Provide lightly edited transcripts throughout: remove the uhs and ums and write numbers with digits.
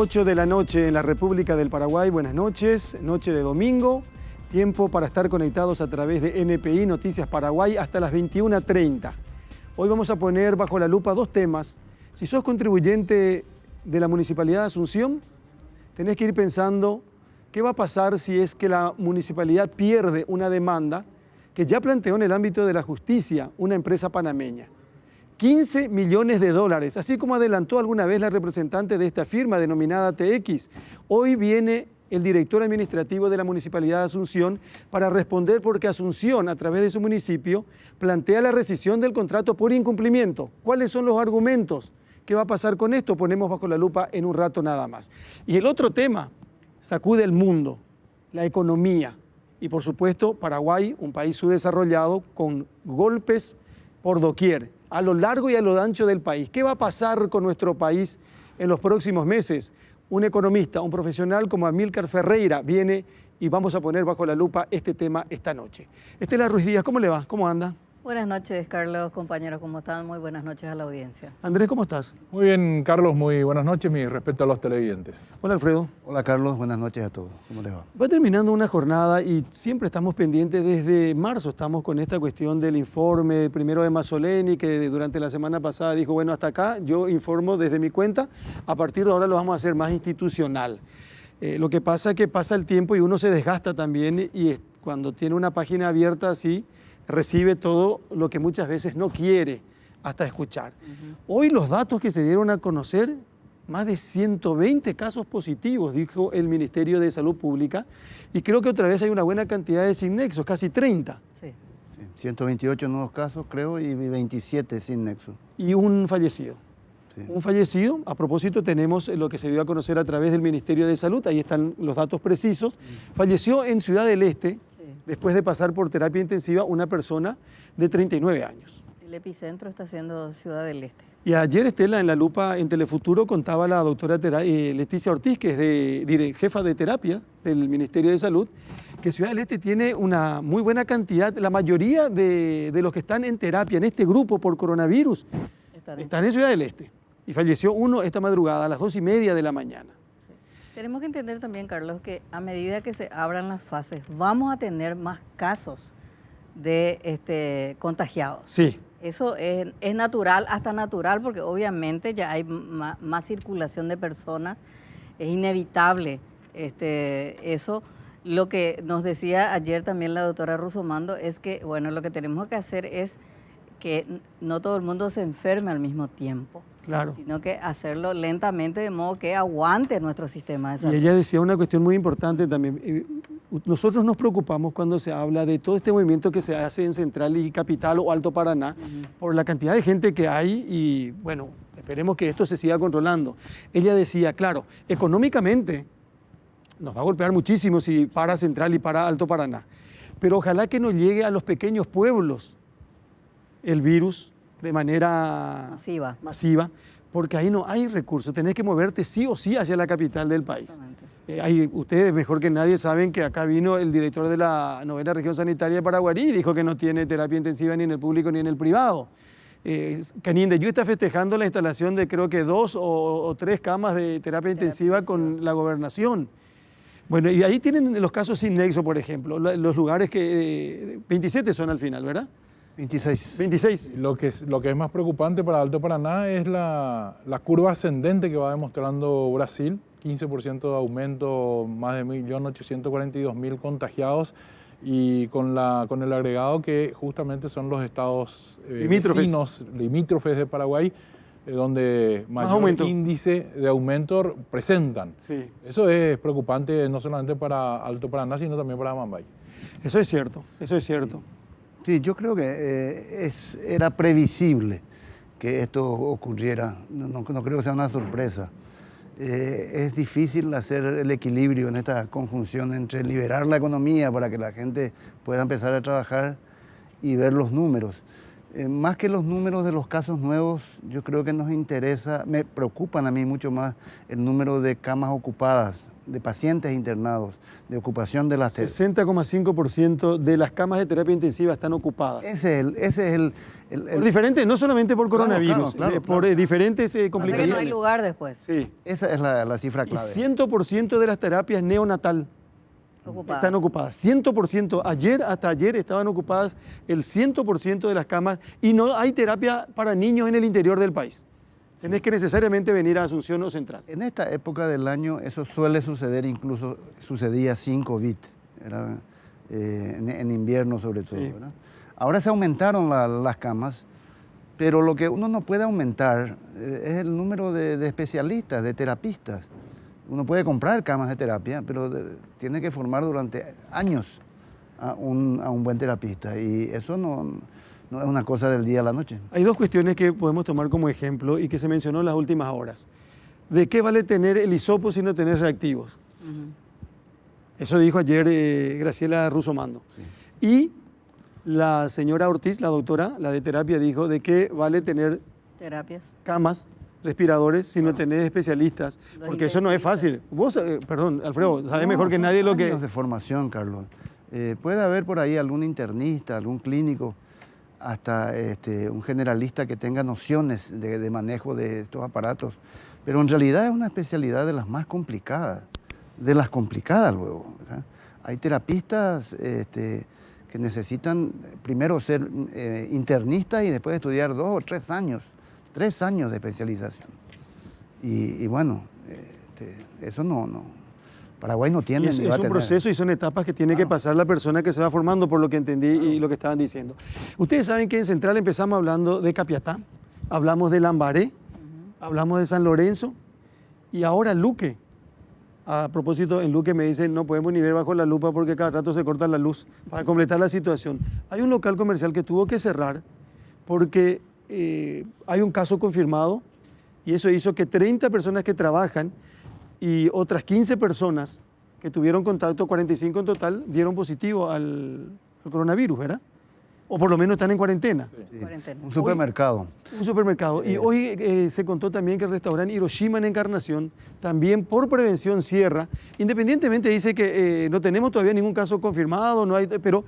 8 de la noche en la República del Paraguay. Buenas noches, noche de domingo. Tiempo para estar conectados a través de NPI Noticias Paraguay hasta las 21:30. Hoy vamos a poner bajo la lupa dos temas. Si sos contribuyente de la Municipalidad de Asunción, tenés que ir pensando qué va a pasar si es que la municipalidad pierde una demanda que ya planteó en el ámbito de la justicia una empresa panameña. 15 millones de dólares, así como adelantó alguna vez la representante de esta firma denominada TX. Hoy viene el director administrativo de la Municipalidad de Asunción para responder porque Asunción, a través de su municipio, plantea la rescisión del contrato por incumplimiento. ¿Cuáles son los argumentos? ¿Qué va a pasar con esto? Ponemos bajo la lupa en un rato nada más. Y el otro tema sacude el mundo, la economía. Y por supuesto, Paraguay, un país subdesarrollado con golpes por doquier, a lo largo y a lo ancho del país. ¿Qué va a pasar con nuestro país en los próximos meses? Un economista, un profesional como Amílcar Ferreira viene y vamos a poner bajo la lupa este tema esta noche. Estela Ruiz Díaz, ¿cómo le va? ¿Cómo anda? Buenas noches, Carlos, compañeros, ¿cómo están? Muy buenas noches a la audiencia. Andrés, ¿cómo estás? Muy bien, Carlos, muy buenas noches, mi respeto a los televidentes. Hola, Alfredo. Hola, Carlos, buenas noches a todos. ¿Cómo les va? Va terminando una jornada y siempre estamos pendientes, desde marzo estamos con esta cuestión del informe, primero de Mazzoleni, que durante la semana pasada dijo, bueno, hasta acá yo informo desde mi cuenta, a partir de ahora lo vamos a hacer más institucional. Lo que pasa es que pasa el tiempo y uno se desgasta también y cuando tiene una página abierta así, recibe todo lo que muchas veces no quiere hasta escuchar. Hoy los datos que se dieron a conocer, más de 120 casos positivos, dijo el Ministerio de Salud Pública, y creo que otra vez hay una buena cantidad de sin nexos, casi 30. Sí, 128 nuevos casos, creo, y 27 sin nexo. Y un fallecido. Sí. Un fallecido. A propósito, tenemos lo que se dio a conocer a través del Ministerio de Salud, ahí están los datos precisos. Falleció en Ciudad del Este, después de pasar por terapia intensiva, una persona de 39 años. El epicentro está siendo Ciudad del Este. Y ayer, Estela, en la lupa en Telefuturo contaba la doctora Leticia Ortiz, que es jefa de terapia del Ministerio de Salud, que Ciudad del Este tiene una muy buena cantidad, la mayoría de los que están en terapia en este grupo por coronavirus están en Ciudad del Este. Y falleció uno esta madrugada a las 2:30 de la mañana. Tenemos que entender también, Carlos, que a medida que se abran las fases, vamos a tener más casos de contagiados. Sí. Eso es natural, hasta natural, porque obviamente ya hay más circulación de personas, es inevitable eso. Lo que nos decía ayer también la doctora Russomando es que, bueno, lo que tenemos que hacer es que no todo el mundo se enferme al mismo tiempo. Claro. Sino que hacerlo lentamente de modo que aguante nuestro sistema de salud. Y ella decía una cuestión muy importante también. Nosotros nos preocupamos cuando se habla de todo este movimiento que se hace en Central y Capital o Alto Paraná por la cantidad de gente que hay y, bueno, esperemos que esto se siga controlando. Ella decía, claro, económicamente nos va a golpear muchísimo si para Central y para Alto Paraná, pero ojalá que no llegue a los pequeños pueblos el virus de manera masiva, porque ahí no hay recursos, tenés que moverte sí o sí hacia la capital del país. Ustedes mejor que nadie saben que acá vino el director de la 9ª Región Sanitaria de Paraguarí y dijo que no tiene terapia intensiva ni en el público ni en el privado. Canindeyú está festejando la instalación de creo que 2 o 3 camas de terapia intensiva con la gobernación. Bueno, y ahí tienen los casos sin nexo, por ejemplo, los lugares que 27 son al final, ¿verdad? 26. Lo que es más preocupante para Alto Paraná es la curva ascendente que va demostrando Brasil, 15% de aumento, más de 1.842.000 contagiados y con el agregado que justamente son los estados vecinos, limítrofes de Paraguay, donde mayor índice de aumento presentan. Sí. Eso es preocupante no solamente para Alto Paraná, sino también para Amambay. Eso es cierto, eso es cierto. Sí, yo creo que era previsible que esto ocurriera, no creo que sea una sorpresa. Es difícil hacer el equilibrio en esta conjunción entre liberar la economía para que la gente pueda empezar a trabajar y ver los números. Más que los números de los casos nuevos, yo creo que nos interesa, me preocupan a mí mucho más el número de camas ocupadas de pacientes internados, de ocupación de las 60,5% de las camas de terapia intensiva están ocupadas. Ese es el Por diferentes, no solamente por Claro, coronavirus, claro, por diferentes Pasa que complicaciones. no hay lugar después. Sí. esa es la cifra Y clave. 100% de las terapias neonatal Ocupadas. están ocupadas. 100%. Hasta ayer estaban ocupadas el 100% de las camas y no hay terapia para niños en el interior del país. Tenés que necesariamente venir a Asunción o Central. En esta época del año eso suele suceder, incluso sucedía sin COVID, ¿verdad? En invierno sobre todo. Sí. ¿Verdad? Ahora se aumentaron las camas, pero lo que uno no puede aumentar es el número de especialistas, de terapistas. Uno puede comprar camas de terapia, pero tiene que formar durante años a un buen terapista y eso no es una cosa del día a la noche. Hay dos cuestiones que podemos tomar como ejemplo y que se mencionó en las últimas horas. ¿De qué vale tener el hisopo si no tenés reactivos? Eso dijo ayer Graciela Russomando. Sí. Y la señora Ortiz, la doctora, la de terapia, dijo de qué vale tener Terapias. camas, respiradores, si no tenés especialistas, Los porque eso no es fácil. Vos, perdón, Alfredo, sabés mejor que son nadie lo que... años de formación, Carlos. Puede haber por ahí algún internista, algún clínico, hasta un generalista que tenga nociones de manejo de estos aparatos, pero en realidad es una especialidad de las más complicadas, luego, ¿verdad? Hay terapistas que necesitan primero ser internistas y después estudiar 2 o 3 años, 3 años de especialización. Y bueno, eso no. Paraguay no tiene Y es ni va a un tener. proceso y son etapas que tiene que pasar la persona que se va formando, por lo que entendí y lo que estaban diciendo. Ustedes saben que en Central empezamos hablando de Capiatá, hablamos de Lambaré, hablamos de San Lorenzo y ahora Luque. A propósito, en Luque me dicen no podemos ni ver bajo la lupa porque cada rato se corta la luz para completar la situación. Hay un local comercial que tuvo que cerrar porque hay un caso confirmado y eso hizo que 30 personas que trabajan y otras 15 personas que tuvieron contacto, 45 en total, dieron positivo al coronavirus, ¿verdad? O por lo menos están en cuarentena. Sí, Cuarentena. un supermercado. Un supermercado. Y hoy se contó también que el restaurante Hiroshima en Encarnación, también por prevención cierra. Independientemente dice que no tenemos todavía ningún caso confirmado, no hay, pero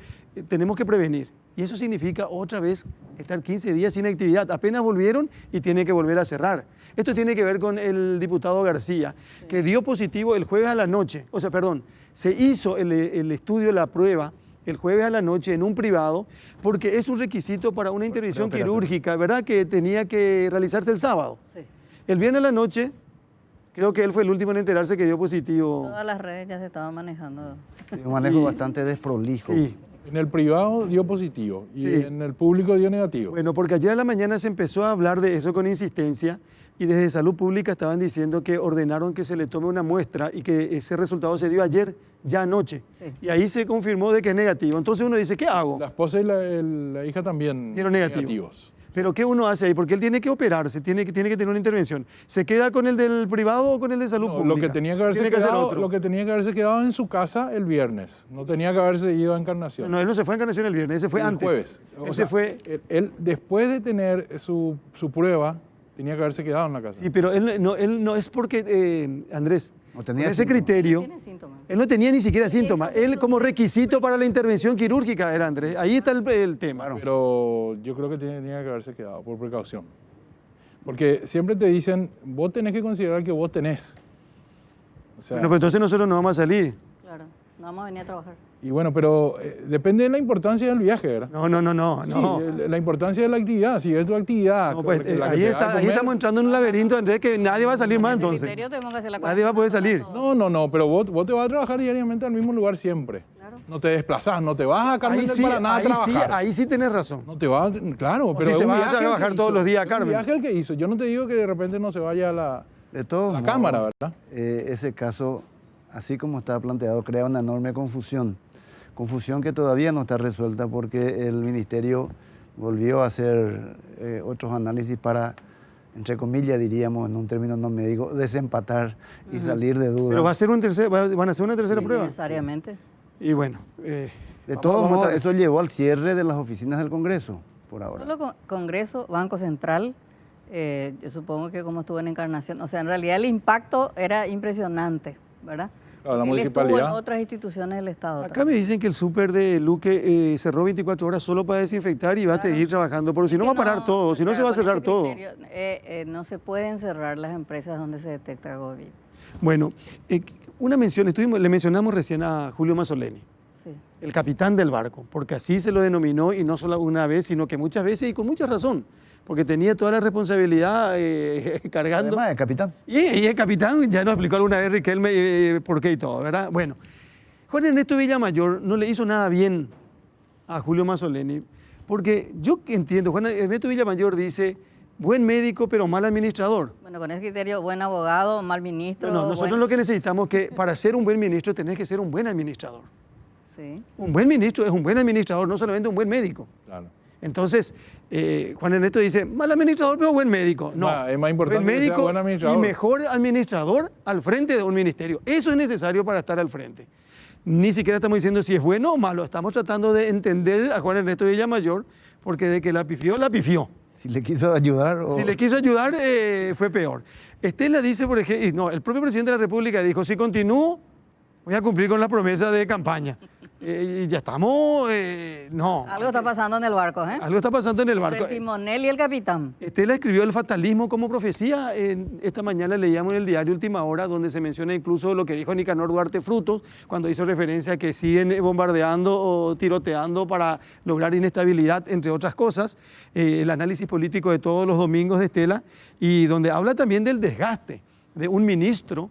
tenemos que prevenir. Y eso significa otra vez estar 15 días sin actividad. Apenas volvieron y tiene que volver a cerrar. Esto tiene que ver con el diputado García, que dio positivo el jueves a la noche. O sea, perdón, se hizo el estudio, la prueba, el jueves a la noche en un privado, porque es un requisito para una intervención quirúrgica, ¿verdad? Que tenía que realizarse el sábado. Sí. El viernes a la noche, creo que él fue el último en enterarse que dio positivo. Todas las redes ya se estaban manejando. Un manejo bastante desprolijo. Sí. En el privado dio positivo y Sí. en el público dio negativo. Bueno, porque ayer a la mañana se empezó a hablar de eso con insistencia y desde Salud Pública estaban diciendo que ordenaron que se le tome una muestra y que ese resultado se dio ayer, ya anoche. Sí. Y ahí se confirmó de que es negativo. Entonces uno dice, ¿qué hago? La esposa y la hija también Dieron negativo. negativos. Pero ¿qué uno hace ahí? Porque él tiene que operarse, tiene que tener una intervención. ¿Se queda con el del privado o con el de Salud No, Pública? lo que tenía que haberse Tiene hacer quedado, otro. lo que tenía que haberse quedado en su casa el viernes. No tenía que haberse ido a Encarnación. No, él no se fue a Encarnación el viernes, ese fue el antes. jueves. Él O se sea, fue... él, después de tener su prueba, tenía que haberse quedado en la casa. Sí, pero él no es porque, Andrés, No tenía con ese síntomas. criterio, Tiene síntomas. él no tenía ni siquiera síntomas. Eso, Él como requisito para la intervención quirúrgica era Andrés. Ahí está el tema. Claro. Pero yo creo que tenía que haberse quedado por precaución. Porque siempre te dicen, vos tenés que considerar que vos tenés. O sea, Bueno, pues entonces nosotros no vamos a salir. Claro. No vamos a venir a trabajar. y bueno, pero depende de la importancia del viaje, ¿verdad? No. Sí, la importancia de la actividad, si es tu actividad. No, pues, la que te ahí, da de ahí comer. estamos entrando en un laberinto, Andrés, que nadie va a salir más Ese entonces. criterio tenemos que hacer la Nadie va a poder salir. No, pero vos te vas a trabajar diariamente al mismo lugar siempre. Claro. No te desplazás, no te vas a Carmen Ahí del sí, Paraná a ahí sí, trabajar. ahí sí tenés razón. No te vas, claro, pero si es te un vas a viaje el que trabajar todos hizo. los días, Es Carmen. un viaje el que hizo. Yo no te digo que de repente no se vaya a la De todos modos, cámara, ¿verdad? Ese caso, así como está planteado, crea una enorme confusión. Confusión que todavía no está resuelta porque el ministerio volvió a hacer otros análisis para, entre comillas, diríamos en un término no médico, desempatar y salir de duda. Pero van a hacer una tercera prueba. Necesariamente. Y bueno, De vamos todos a modos, estar- eso llevó al cierre de las oficinas del Congreso, por ahora. Solo Congreso, Banco Central, yo supongo que como estuvo en Encarnación, o sea, en realidad el impacto era impresionante, ¿verdad? A la Él estuvo en municipalidad. otras instituciones del Estado. Acá me dicen que el súper de Luque cerró 24 horas solo para desinfectar y va a seguir trabajando, porque si no va a parar todo, si no se va a con cerrar ese todo. criterio, no se pueden cerrar las empresas donde se detecta COVID. Bueno, una mención, le mencionamos recién a Julio Mazzoleni, Sí. el capitán del barco, porque así se lo denominó y no solo una vez, sino que muchas veces y con mucha razón, porque tenía toda la responsabilidad cargando. Además, el capitán. Y el capitán ya nos explicó alguna vez Riquelme por qué y todo, ¿verdad? Bueno, Juan Ernesto Villamayor no le hizo nada bien a Julio Mazzoleni, porque yo entiendo, Juan Ernesto Villamayor dice, buen médico pero mal administrador. Bueno, con ese criterio, buen abogado, mal ministro. No, nosotros lo que necesitamos es que para ser un buen ministro tenés que ser un buen administrador. Sí. Un buen ministro es un buen administrador, no solamente un buen médico. Claro. Entonces, Juan Ernesto dice, mal administrador pero buen médico. No, Es más importante buen que sea médico buen administrador. y mejor administrador al frente de un ministerio. Eso es necesario para estar al frente. Ni siquiera estamos diciendo si es bueno o malo, estamos tratando de entender a Juan Ernesto Villamayor, porque de que la pifió, la pifió. Si le quiso ayudar o... Si le quiso ayudar, fue peor. Estela dice, por ejemplo, no, el propio presidente de la República dijo, si continúo, voy a cumplir con la promesa de campaña. Y ya estamos, no. Algo está pasando en el barco, ¿eh? Algo está pasando en el barco. El timonel y el capitán. Estela escribió el fatalismo como profecía. Esta mañana leíamos en el diario Última Hora, donde se menciona incluso lo que dijo Nicanor Duarte Frutos, cuando hizo referencia a que siguen bombardeando o tiroteando para lograr inestabilidad, entre otras cosas. El análisis político de todos los domingos de Estela, y donde habla también del desgaste de un ministro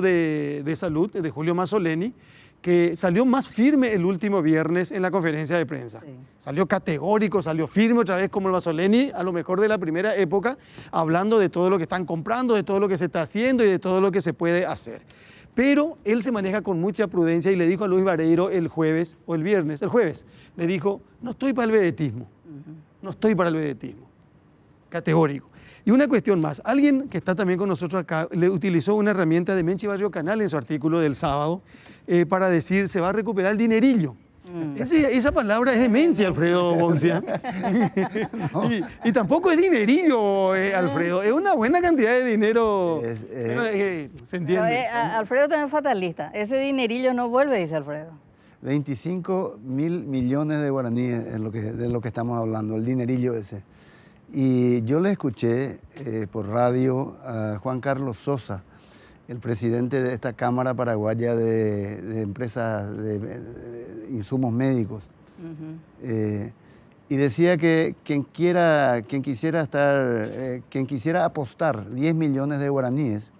de Salud, de Julio Mazzoleni, que salió más firme el último viernes en la conferencia de prensa. Sí. Salió categórico, salió firme otra vez como el Mazzoleni, a lo mejor de la primera época, hablando de todo lo que están comprando, de todo lo que se está haciendo y de todo lo que se puede hacer. Pero él se maneja con mucha prudencia y le dijo a Luis Vareiro el jueves, le dijo, no estoy para el vedetismo, no estoy para el vedetismo. Categórico. Y una cuestión más, alguien que está también con nosotros acá le utilizó una herramienta de Menchi Barrio Canal en su artículo del sábado para decir se va a recuperar el dinerillo. Esa palabra es de Menchi, Alfredo Boncia. Y tampoco es dinerillo, Alfredo, es una buena cantidad de dinero. Se entiende. Pero, Alfredo también es fatalista. Ese dinerillo no vuelve, dice Alfredo. 25.000 millones de guaraníes es de lo que estamos hablando, el dinerillo ese. Y yo le escuché por radio a Juan Carlos Sosa, el presidente de esta Cámara Paraguaya de Empresas de Insumos Médicos. Y decía que quien quisiera apostar 10 millones de guaraníes,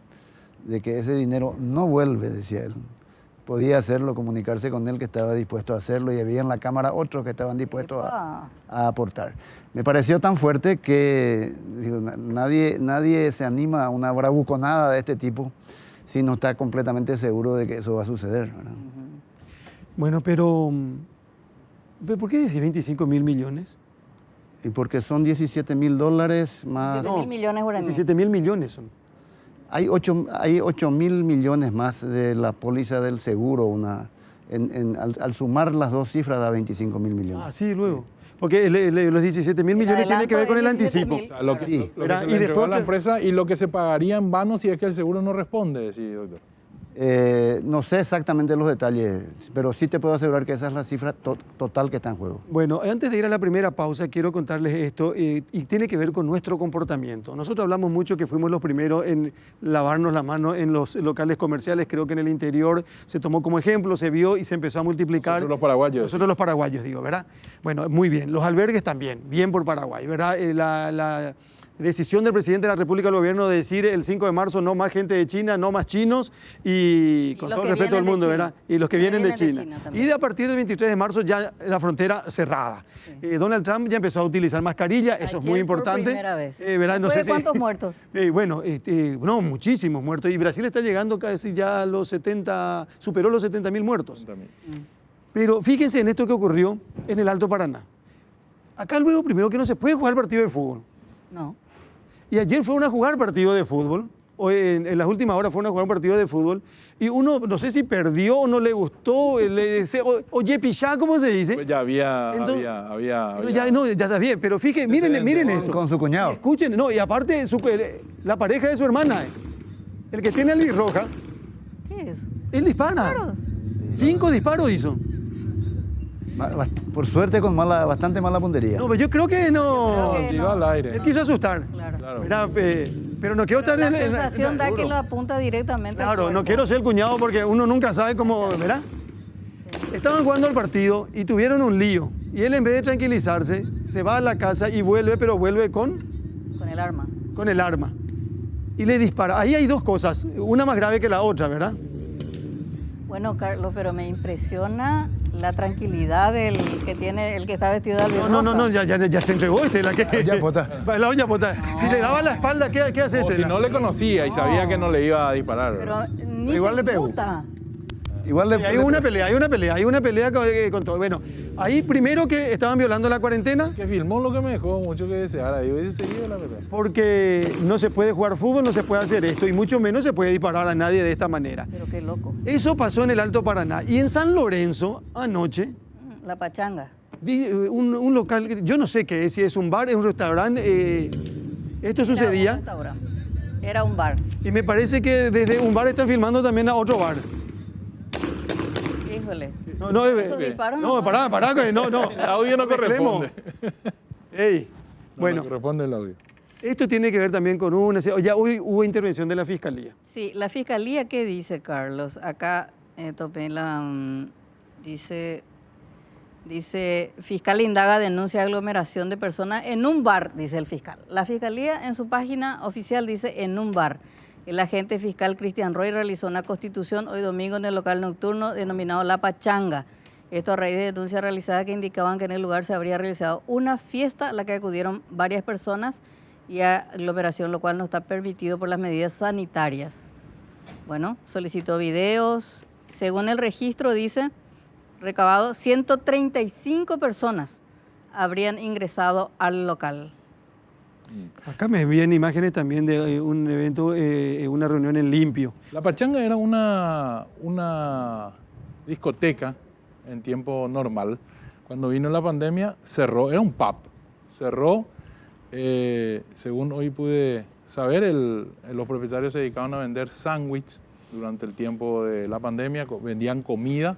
de que ese dinero no vuelve, decía él, podía hacerlo, comunicarse con él que estaba dispuesto a hacerlo, y había en la Cámara otros que estaban dispuestos a aportar. Me pareció tan fuerte que digo, nadie se anima a una bravuconada de este tipo si no está completamente seguro de que eso va a suceder, ¿verdad? Bueno, pero ¿por qué decís 25.000 millones? Y porque son $17.000 más... 17.000 millones guaraníes. 17.000 millones son. Hay 8.000 millones más de la póliza del seguro. Al sumar las dos cifras da 25.000 millones. Ah, sí, luego. Porque los 17.000 millones tienen que ver con el anticipo. O sea, lo que, Sí. lo que se Y le entregó a después- la empresa y lo que se pagaría en vano si es que el seguro no responde, sí, doctor. No sé exactamente los detalles, pero sí te puedo asegurar que esa es la cifra total que está en juego. Bueno, antes de ir a la primera pausa, quiero contarles esto, y tiene que ver con nuestro comportamiento. Nosotros hablamos mucho que fuimos los primeros en lavarnos la mano en los locales comerciales. Creo que en el interior se tomó como ejemplo, se vio y se empezó a multiplicar. Nosotros los paraguayos. Nosotros los paraguayos, digo, ¿verdad? Bueno, muy bien. Los albergues también, bien por Paraguay, ¿verdad? La decisión del presidente de la República del Gobierno de decir el 5 de marzo no más gente de China, no más chinos, y con los todo que el respeto del vienen de mundo, China. ¿verdad? Y los que vienen de China. también. Y a partir del 23 de marzo ya la frontera cerrada. Donald Trump ya empezó a utilizar mascarilla, eso es Ayer muy por importante. primera vez. ¿Verdad? No ¿Después sé de cuántos muertos? Bueno, no, muchísimos muertos. Y Brasil está llegando casi ya a los 70, superó los 70.000 muertos. También. Pero fíjense en esto que ocurrió en el Alto Paraná. Acá luego, primero que no se puede jugar el partido de fútbol. No. Y ayer fueron a jugar partido de fútbol, o en las últimas horas fueron a jugar un partido de fútbol, y uno, no sé si perdió o no le gustó, le dice, oye, pichá, ¿cómo se dice? Pues ya había, Entonces- había. No, ya está bien, pero fíjense, miren esto. Con su cuñado. Escuchen, no, y aparte la pareja de su hermana, el que tiene albirroja, ¿Qué es eso? Él dispara. Claro. 5 disparos hizo. Por suerte con bastante mala puntería. No, pero yo creo que no. Creo que Tiró no. al aire. Él quiso asustar. Claro. Claro. Mirá, pero no quiero estar La en sensación da que lo apunta directamente al Claro, no cuerpo. quiero ser el cuñado porque uno nunca sabe cómo, ¿verdad? Estaban jugando el partido y tuvieron un lío. Y él, en vez de tranquilizarse, se va a la casa y vuelve, pero vuelve con Con el arma. el arma. Y le dispara. Ahí hay dos cosas, una más grave que la otra, ¿verdad? Bueno, Carlos, pero me impresiona la tranquilidad del que tiene, el que está vestido de albirroja. No, ya se entregó la que... olla pota. La olla pota. Si le daba la espalda, ¿qué hace O si no le conocía y sabía que no le iba a disparar. Pero ni Igual se le pegó. puta. Igual le, Hay una pelea con todo. Bueno, ahí primero que estaban violando la cuarentena, Que filmó lo que me dejó mucho que desear. Ahí hubiese seguido la pelea. porque no se puede jugar fútbol, no se puede hacer esto, y mucho menos se puede disparar a nadie de esta manera. Pero qué loco. Eso pasó en el Alto Paraná. Y en San Lorenzo, anoche, La pachanga. un local, yo no sé qué es, si es un bar, es un restaurante, esto sucedía, Era un restaurante. Era un bar. y me parece que desde un bar están filmando también a otro bar. Híjole. No, Esos disparos no pará, no. El audio no corresponde. Ey, No bueno, corresponde el audio. esto tiene que ver también con ya hoy hubo intervención de la Fiscalía. Sí, la fiscalía, ¿qué dice, Carlos? Acá topé dice, fiscal indaga denuncia de aglomeración de personas en un bar, dice el fiscal. La fiscalía en su página oficial dice en un bar. El agente fiscal Cristian Roy realizó una constitución hoy domingo en el local nocturno denominado La Pachanga. Esto a raíz de denuncias realizadas que indicaban que en el lugar se habría realizado una fiesta a la que acudieron varias personas y aglomeración, lo cual no está permitido por las medidas sanitarias. Bueno, solicitó videos. Según el registro, dice, recabado, 135 personas habrían ingresado al local. Acá me envían imágenes también de un evento, una reunión en Limpio. La Pachanga era una discoteca en tiempo normal. Cuando vino la pandemia, cerró, era un pub. Cerró, según hoy pude saber, los propietarios se dedicaban a vender sándwiches durante el tiempo de la pandemia, vendían comida.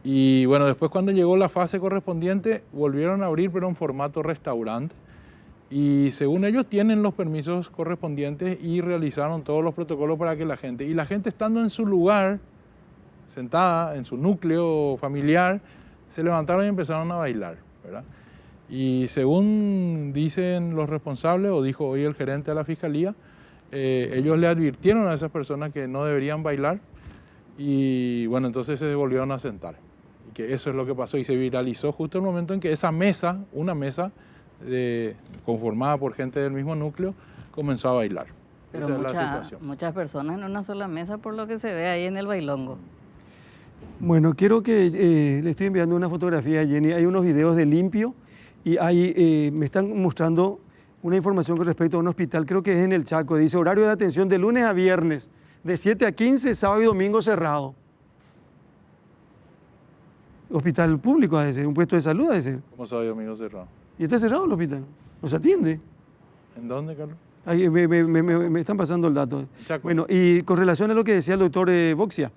Y bueno, después cuando llegó la fase correspondiente, volvieron a abrir, pero en formato restaurante. Y según ellos tienen los permisos correspondientes y realizaron todos los protocolos para que la gente estando en su lugar, sentada en su núcleo familiar, se levantaron y empezaron a bailar, ¿verdad? Y según dicen los responsables, o dijo hoy el gerente de la fiscalía, ellos le advirtieron a esas personas que no deberían bailar y bueno, entonces se volvieron a sentar. Y que eso es lo que pasó y se viralizó justo el momento en que esa mesa, una mesa, conformada por gente del mismo núcleo, comenzó a bailar. Pero Esa es la situación. muchas personas en una sola mesa por lo que se ve ahí en el bailongo. Bueno, quiero que le estoy enviando una fotografía a Jenny. Hay unos videos de Limpio y ahí me están mostrando una información con respecto a un hospital, creo que es en el Chaco. Dice horario de atención de lunes a viernes, de 7 a 15, sábado y domingo cerrado. Hospital público ha de ser, un puesto de salud ha de ser. ¿Cómo sabe, amigo cerrado? Y está cerrado el hospital, no se atiende. ¿En dónde, Carlos? Ahí me están pasando el dato. Chaco. Bueno, y con relación a lo que decía el doctor Boxia,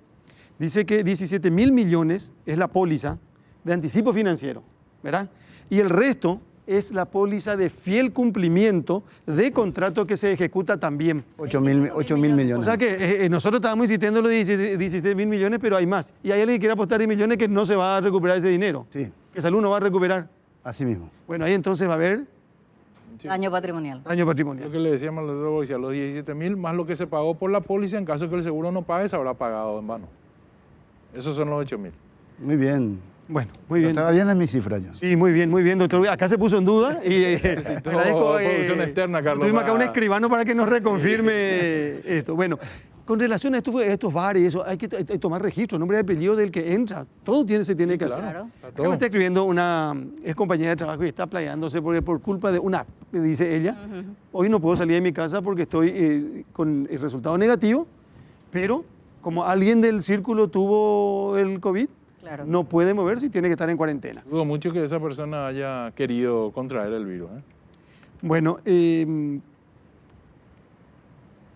dice que 17.000 millones es la póliza de anticipo financiero, ¿verdad? Y el resto es la póliza de fiel cumplimiento de contrato que se ejecuta también. 8.000 millones. O sea que nosotros estábamos insistiendo en los 17.000 millones, pero hay más. Y hay alguien que quiere apostar 10 millones que no se va a recuperar ese dinero. Sí, Que Salud no va a recuperar. así mismo. Bueno, ahí entonces va a haber Sí. Daño patrimonial. daño patrimonial. Lo que le decíamos al doctor Boxia, los 17.000 más lo que se pagó por la póliza, en caso que el seguro no pague, se habrá pagado en vano. Esos son los 8.000. Muy bien. Bueno, muy bien. Estaba bien en mi cifra yo. Sí, muy bien, doctor. Acá se puso en duda y agradezco. producción externa, Carlos, Tuvimos acá un para- escribano para que nos reconfirme esto. Bueno, con relación a estos bares y eso, hay que tomar registro, nombre y apellido del que entra. Todo se tiene que hacer. Claro. Está Acá todo. me está escribiendo una ex compañera de trabajo y está playándose porque por culpa de una, dice ella, hoy no puedo salir de mi casa porque estoy con el resultado negativo, pero como alguien del círculo tuvo el COVID, Claro. no puede moverse y tiene que estar en cuarentena. Dudo mucho que esa persona haya querido contraer el virus. Bueno,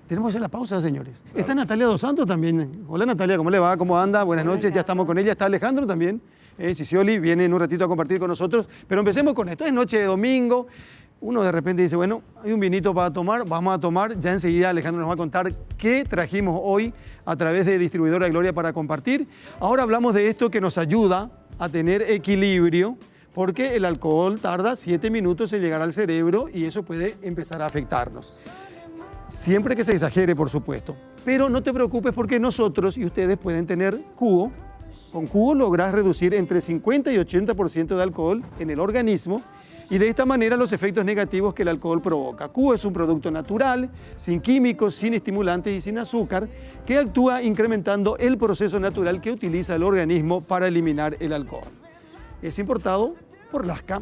Tenemos que hacer la pausa, señores. Claro. Está Natalia Dos Santos también. Hola Natalia, ¿cómo le va? ¿Cómo anda? Buenas noches, ya estamos con ella. Está Alejandro también. Cicioli viene en un ratito a compartir con nosotros. Pero empecemos con esto. Es noche de domingo. Uno de repente dice, bueno, hay un vinito para tomar, vamos a tomar. Ya enseguida Alejandro nos va a contar qué trajimos hoy a través de Distribuidora Gloria para compartir. Ahora hablamos de esto que nos ayuda a tener equilibrio, porque el alcohol tarda 7 minutos en llegar al cerebro y eso puede empezar a afectarnos. Siempre que se exagere, por supuesto. Pero no te preocupes porque nosotros y ustedes pueden tener jugo. Con jugo lográs reducir entre 50 y 80% de alcohol en el organismo y de esta manera los efectos negativos que el alcohol provoca. Jugo es un producto natural, sin químicos, sin estimulantes y sin azúcar, que actúa incrementando el proceso natural que utiliza el organismo para eliminar el alcohol. Es importado por Lasca.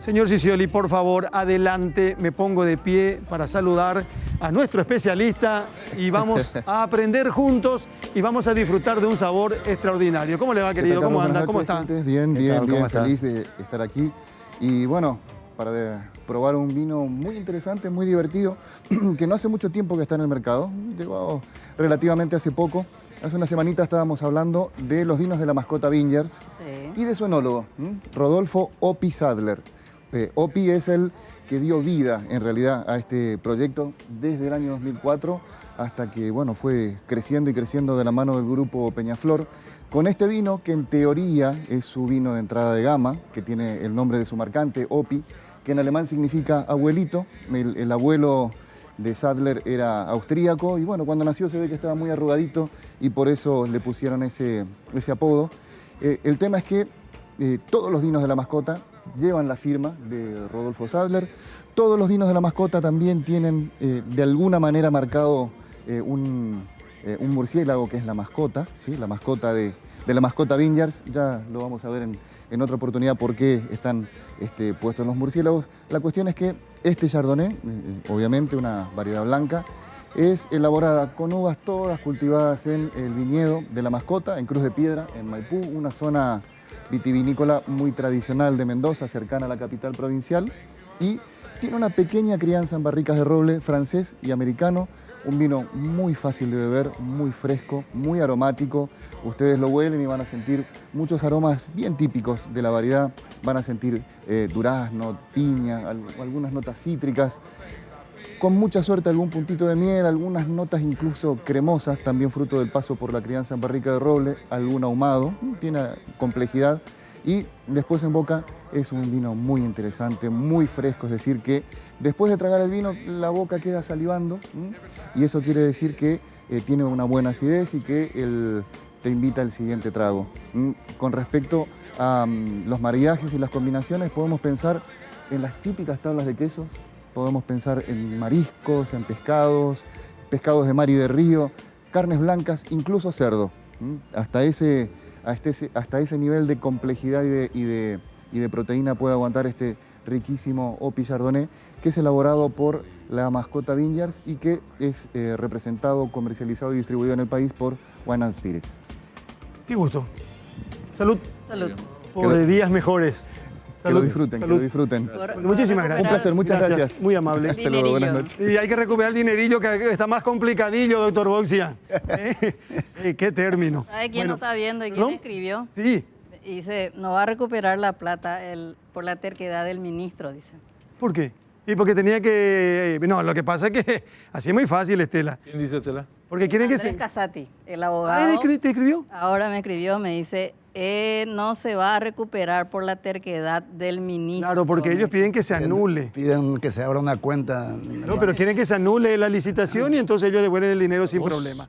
Señor Cicioli, por favor, adelante, me pongo de pie para saludar a nuestro especialista y vamos a aprender juntos y vamos a disfrutar de un sabor extraordinario. ¿Cómo le va, querido? ¿Cómo anda? ¿Cómo está? Bien, feliz de estar aquí. Y bueno, para probar un vino muy interesante, muy divertido, que no hace mucho tiempo que está en el mercado, llegó relativamente hace poco. Hace una semanita estábamos hablando de los vinos de la mascota Vineyards y de su enólogo, Rodolfo Opi Sadler. Opi es el que dio vida en realidad a este proyecto desde el año 2004 hasta que bueno, fue creciendo y creciendo de la mano del grupo Peñaflor. Con este vino, que en teoría es su vino de entrada de gama, que tiene el nombre de su marcante, Opi, que en alemán significa abuelito. El abuelo de Sadler era austríaco y bueno, cuando nació se ve que estaba muy arrugadito y por eso le pusieron ese apodo. El tema es que todos los vinos de la mascota llevan la firma de Rodolfo Sadler. Todos los vinos de la mascota también tienen de alguna manera marcado un murciélago que es la mascota, ¿sí? La mascota de la mascota Vineyards. Ya lo vamos a ver en otra oportunidad por qué están puestos los murciélagos. La cuestión es que este Chardonnay, obviamente una variedad blanca, es elaborada con uvas todas cultivadas en el viñedo de la mascota, en Cruz de Piedra, en Maipú, una zona vitivinícola muy tradicional de Mendoza, cercana a la capital provincial, y tiene una pequeña crianza en barricas de roble francés y americano. Un vino muy fácil de beber, muy fresco, muy aromático. Ustedes lo huelen y van a sentir muchos aromas bien típicos de la variedad. Van a sentir durazno, piña, algunas notas cítricas. Con mucha suerte algún puntito de miel, algunas notas incluso cremosas, también fruto del paso por la crianza en barrica de roble, algún ahumado, tiene complejidad. Y después en boca es un vino muy interesante, muy fresco, es decir que después de tragar el vino la boca queda salivando y eso quiere decir que tiene una buena acidez y que te invita al siguiente trago. Con respecto a los maridajes y las combinaciones, podemos pensar en las típicas tablas de quesos, podemos pensar en mariscos, en pescados de mar y de río, carnes blancas, incluso cerdo. Hasta ese nivel de complejidad y de proteína puede aguantar este riquísimo Opi Chardonnay, que es elaborado por la mascota Vineyards y que es representado, comercializado y distribuido en el país por Wine & Spirits. Qué gusto. Salud. Salud. Por días mejores. Salud. Salud. Que lo disfruten. Muchísimas gracias. Un placer, muchas gracias. Muy amable. Hasta luego, buenas noches. Y hay que recuperar el dinerillo que está más complicadillo, doctor Boxia. ¿Qué término? ¿Sabe quién no está viendo y quién escribió? Sí. Dice, no va a recuperar la plata por la terquedad del ministro, dice. ¿Por qué? Y porque tenía que... No, lo que pasa es que así es muy fácil, Estela. ¿Quién dice Estela? Porque quieren que Andrés se... Casati, el abogado. ¿Te escribió? Ahora me escribió, me dice, no se va a recuperar por la terquedad del ministro. Claro, porque ellos piden que se anule. Piden que se abra una cuenta. No, pero quieren que se anule la licitación y entonces ellos devuelven el dinero sin problema.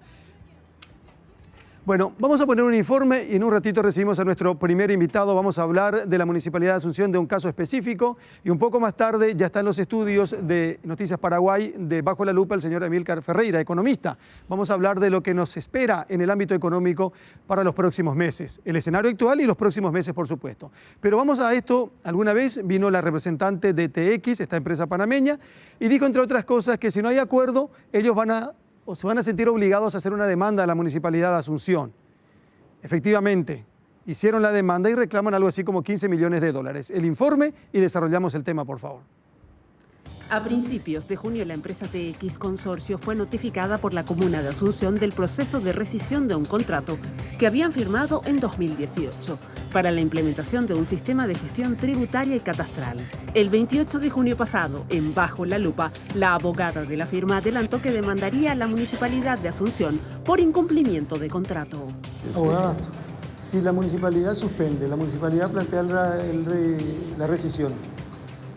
Bueno, vamos a poner un informe y en un ratito recibimos a nuestro primer invitado. Vamos a hablar de la Municipalidad de Asunción, de un caso específico. Y un poco más tarde ya está en los estudios de Noticias Paraguay, de Bajo la Lupa, el señor Amílcar Ferreira, economista. Vamos a hablar de lo que nos espera en el ámbito económico para los próximos meses. El escenario actual y los próximos meses, por supuesto. Pero vamos a esto. Alguna vez vino la representante de TX, esta empresa panameña, y dijo, entre otras cosas, que si no hay acuerdo, ellos se van a sentir obligados a hacer una demanda a la Municipalidad de Asunción. Efectivamente, hicieron la demanda y reclaman algo así como $15 millones. El informe y desarrollamos el tema, por favor. A principios de junio, la empresa TX Consorcio fue notificada por la Comuna de Asunción del proceso de rescisión de un contrato que habían firmado en 2018 para la implementación de un sistema de gestión tributaria y catastral. El 28 de junio pasado, en Bajo la Lupa, la abogada de la firma adelantó que demandaría a la Municipalidad de Asunción por incumplimiento de contrato. Abogada, si la municipalidad suspende, la municipalidad plantea la rescisión,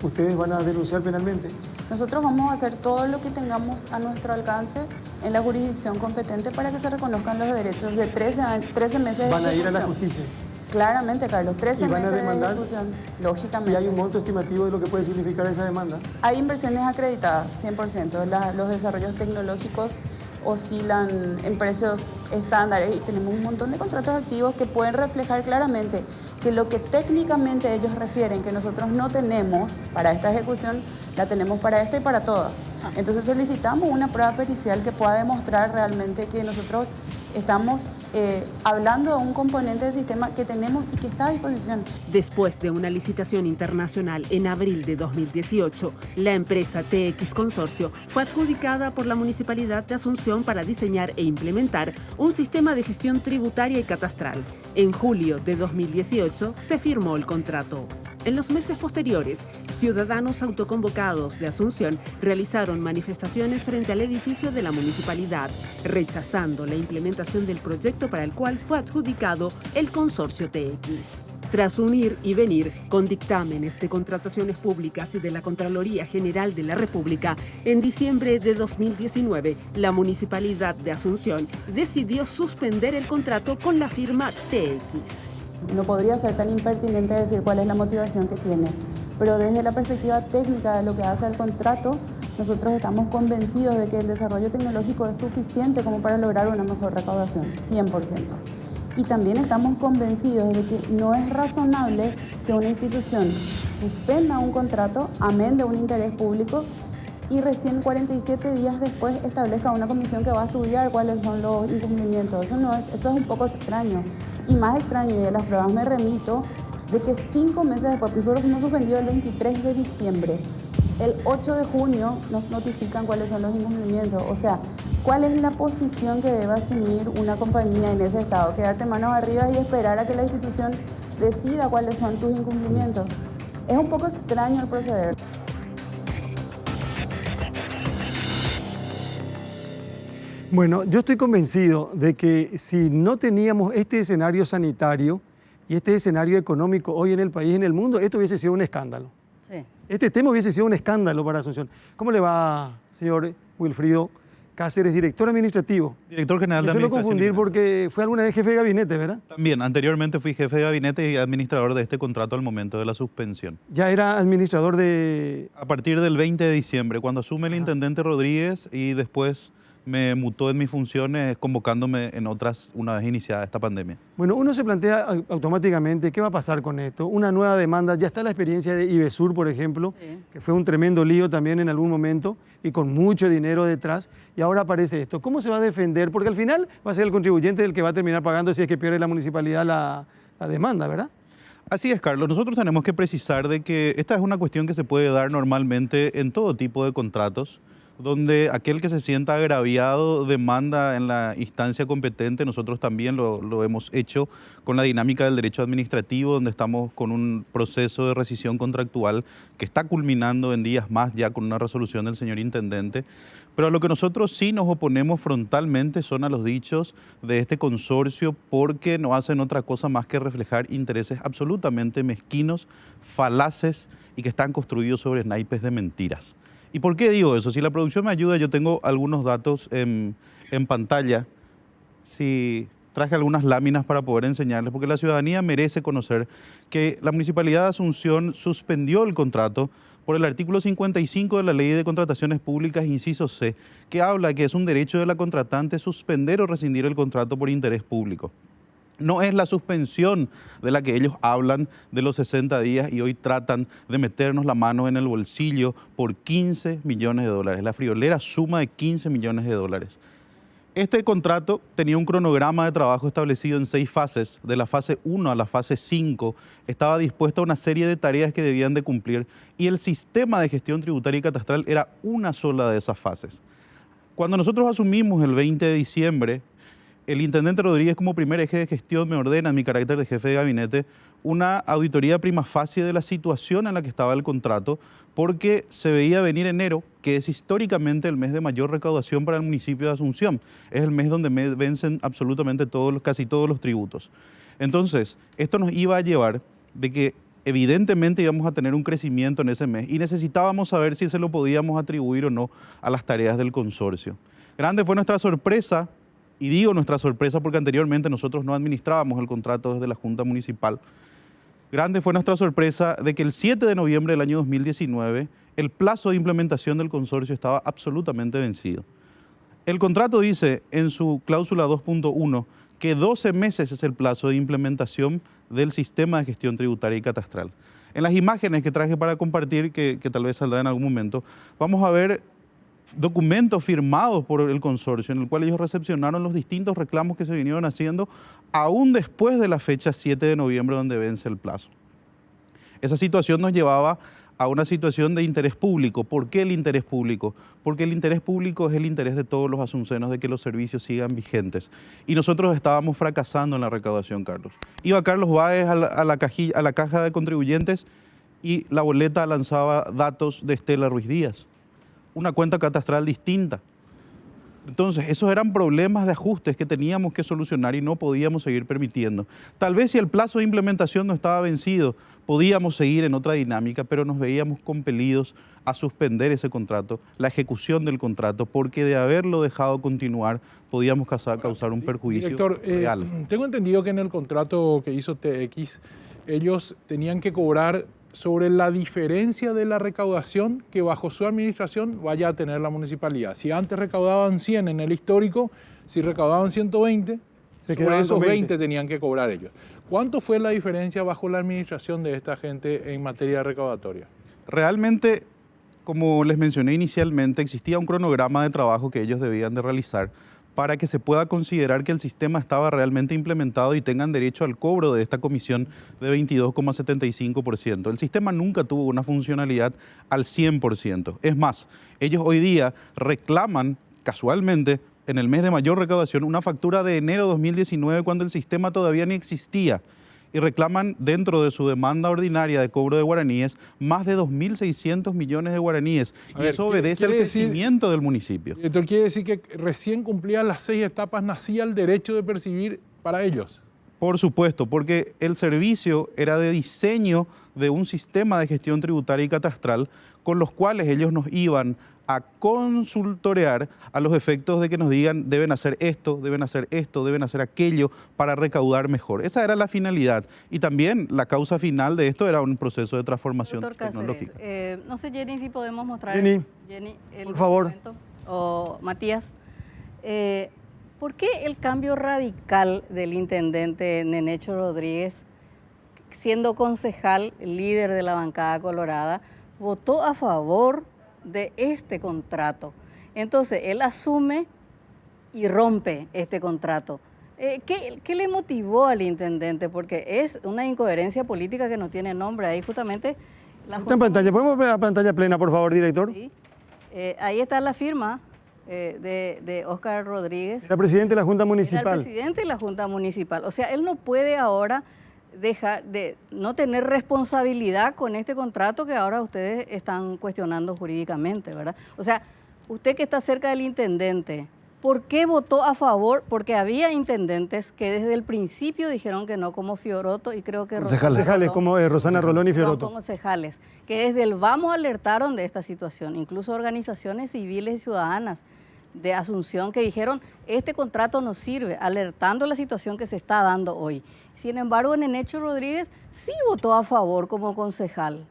¿ustedes van a denunciar penalmente? Nosotros vamos a hacer todo lo que tengamos a nuestro alcance en la jurisdicción competente para que se reconozcan los derechos de 13 meses de ¿Van a ir a la ejecución. justicia? Claramente, Carlos, 13 ¿Y van a meses de demandar? ejecución, lógicamente. ¿Y hay un monto estimativo de lo que puede significar esa demanda? Hay inversiones acreditadas, 100%. Los desarrollos tecnológicos oscilan en precios estándares y tenemos un montón de contratos activos que pueden reflejar claramente que lo que técnicamente ellos refieren que nosotros no tenemos para esta ejecución, la tenemos para esta y para todas. Entonces solicitamos una prueba pericial que pueda demostrar realmente que nosotros estamos hablando de un componente del sistema que tenemos y que está a disposición. Después de una licitación internacional en abril de 2018, la empresa TX Consorcio fue adjudicada por la Municipalidad de Asunción para diseñar e implementar un sistema de gestión tributaria y catastral. En julio de 2018 se firmó el contrato. En los meses posteriores, ciudadanos autoconvocados de Asunción realizaron manifestaciones frente al edificio de la municipalidad, rechazando la implementación del proyecto para el cual fue adjudicado el consorcio TX. Tras un ir y venir con dictámenes de contrataciones públicas y de la Contraloría General de la República, en diciembre de 2019, la Municipalidad de Asunción decidió suspender el contrato con la firma TX. No podría ser tan impertinente decir cuál es la motivación que tiene, pero desde la perspectiva técnica de lo que hace el contrato, nosotros estamos convencidos de que el desarrollo tecnológico es suficiente como para lograr una mejor recaudación, 100%. Y también estamos convencidos de que no es razonable que una institución suspenda un contrato, amén de un interés público, y recién 47 días después establezca una comisión que va a estudiar cuáles son los incumplimientos. Eso es un poco extraño. Y más extraño, y de las pruebas me remito, de que 5 meses después, nosotros fuimos suspendidos el 23 de diciembre. El 8 de junio nos notifican cuáles son los incumplimientos. O sea, ¿cuál es la posición que debe asumir una compañía en ese estado? Quedarte manos arriba y esperar a que la institución decida cuáles son tus incumplimientos. Es un poco extraño el proceder. Bueno, yo estoy convencido de que si no teníamos este escenario sanitario y este escenario económico hoy en el país y en el mundo, esto hubiese sido un escándalo. Sí. Este tema hubiese sido un escándalo para Asunción. ¿Cómo le va, señor Wilfrido Cáceres, director administrativo? Director general de Administración. Me suelo Administración. confundir porque fue alguna vez jefe de gabinete, ¿verdad? También, anteriormente fui jefe de gabinete y administrador de este contrato al momento de la suspensión. Ya era administrador de... A partir del 20 de diciembre, cuando asume el intendente Rodríguez y después me mutó en mis funciones convocándome en otras una vez iniciada esta pandemia. Bueno, uno se plantea automáticamente qué va a pasar con esto. Una nueva demanda, ya está la experiencia de Ibesur, por ejemplo, Sí. que fue un tremendo lío también en algún momento y con mucho dinero detrás, y ahora aparece esto. ¿Cómo se va a defender? Porque al final va a ser el contribuyente el que va a terminar pagando si es que pierde la municipalidad la demanda, ¿verdad? Así es, Carlos. Nosotros tenemos que precisar de que esta es una cuestión que se puede dar normalmente en todo tipo de contratos, donde aquel que se sienta agraviado demanda en la instancia competente. Nosotros también lo hemos hecho con la dinámica del derecho administrativo, donde estamos con un proceso de rescisión contractual que está culminando en días más ya con una resolución del señor intendente. Pero a lo que nosotros sí nos oponemos frontalmente son a los dichos de este consorcio, porque no hacen otra cosa más que reflejar intereses absolutamente mezquinos, falaces y que están construidos sobre naipes de mentiras. ¿Y por qué digo eso? Si la producción me ayuda, yo tengo algunos datos en pantalla. Si traje algunas láminas para poder enseñarles, porque la ciudadanía merece conocer que la Municipalidad de Asunción suspendió el contrato por el artículo 55 de la Ley de Contrataciones Públicas, inciso C, que habla que es un derecho de la contratante suspender o rescindir el contrato por interés público. No es la suspensión de la que ellos hablan de los 60 días y hoy tratan de meternos la mano en el bolsillo por 15 millones de dólares, la friolera suma de 15 millones de dólares. Este contrato tenía un cronograma de trabajo establecido en 6 fases. De la fase 1 a la fase 5 estaba dispuesta una serie de tareas que debían de cumplir y el sistema de gestión tributaria y catastral era una sola de esas fases. Cuando nosotros asumimos el 20 de diciembre, el intendente Rodríguez, como primer eje de gestión, me ordena en mi carácter de jefe de gabinete una auditoría prima facie de la situación en la que estaba el contrato, porque se veía venir enero, que es históricamente el mes de mayor recaudación para el municipio de Asunción. Es el mes donde vencen absolutamente casi todos los tributos. Entonces, esto nos iba a llevar de que evidentemente íbamos a tener un crecimiento en ese mes y necesitábamos saber si se lo podíamos atribuir o no a las tareas del consorcio. Grande fue nuestra sorpresa, y digo nuestra sorpresa porque anteriormente nosotros no administrábamos el contrato desde la Junta Municipal. Grande fue nuestra sorpresa de que el 7 de noviembre del año 2019 el plazo de implementación del consorcio estaba absolutamente vencido. El contrato dice en su cláusula 2.1 que 12 meses es el plazo de implementación del sistema de gestión tributaria y catastral. En las imágenes que traje para compartir, que tal vez saldrá en algún momento, vamos a ver documentos firmados por el consorcio en el cual ellos recepcionaron los distintos reclamos que se vinieron haciendo aún después de la fecha 7 de noviembre donde vence el plazo. Esa situación nos llevaba a una situación de interés público. ¿Por qué el interés público? Porque el interés público es el interés de todos los asuncenos de que los servicios sigan vigentes. Y nosotros estábamos fracasando en la recaudación, Carlos. Iba Carlos Báez a la caja de contribuyentes y la boleta lanzaba datos de Estela Ruiz Díaz, una cuenta catastral distinta. Entonces, esos eran problemas de ajustes que teníamos que solucionar y no podíamos seguir permitiendo. Tal vez si el plazo de implementación no estaba vencido, podíamos seguir en otra dinámica, pero nos veíamos compelidos a suspender ese contrato, la ejecución del contrato, porque de haberlo dejado continuar, podíamos causar un perjuicio real. Tengo entendido que en el contrato que hizo TX, ellos tenían que cobrar sobre la diferencia de la recaudación que bajo su administración vaya a tener la municipalidad. Si antes recaudaban 100 en el histórico, si recaudaban 120, sobre esos 20 tenían que cobrar ellos. ¿Cuánto fue la diferencia bajo la administración de esta gente en materia recaudatoria? Realmente, como les mencioné inicialmente, existía un cronograma de trabajo que ellos debían de realizar para que se pueda considerar que el sistema estaba realmente implementado y tengan derecho al cobro de esta comisión de 22,75%. El sistema nunca tuvo una funcionalidad al 100%. Es más, ellos hoy día reclaman casualmente en el mes de mayor recaudación una factura de enero de 2019 cuando el sistema todavía ni existía, y reclaman dentro de su demanda ordinaria de cobro de guaraníes más de 2.600 millones de guaraníes. Y eso obedece al crecimiento del municipio. Esto quiere decir que recién cumplidas las 6 etapas nacía el derecho de percibir para ellos. Por supuesto, porque el servicio era de diseño de un sistema de gestión tributaria y catastral con los cuales ellos nos iban a consultorear a los efectos de que nos digan deben hacer esto, deben hacer esto, deben hacer aquello para recaudar mejor. Esa era la finalidad y también la causa final de esto era un proceso de transformación tecnológica. No sé, Jenny, si podemos mostrar Jenny, el por favor. documento. O Matías. ¿Por qué el cambio radical del intendente Nenecho Rodríguez, siendo concejal, líder de la bancada colorada, votó a favor de este contrato? Entonces, él asume y rompe este contrato. ¿Qué le motivó al intendente? Porque es una incoherencia política que no tiene nombre. Ahí justamente... Está en pantalla. ¿Podemos ver la pantalla plena, por favor, director? Sí. Ahí está la firma de Óscar Rodríguez. Era presidente de la Junta Municipal. Era el presidente de la Junta Municipal. O sea, él no puede ahora dejar de no tener responsabilidad con este contrato que ahora ustedes están cuestionando jurídicamente, ¿verdad? O sea, usted que está cerca del intendente, ¿por qué votó a favor? Porque había intendentes que desde el principio dijeron que no, como Fioroto y creo que concejales como Rosana Rolón y Fioroto. Como concejales, que desde el vamos alertaron de esta situación, incluso organizaciones civiles y ciudadanas de Asunción que dijeron este contrato no sirve, alertando la situación que se está dando hoy. Sin embargo, Nenecho Rodríguez sí votó a favor como concejal.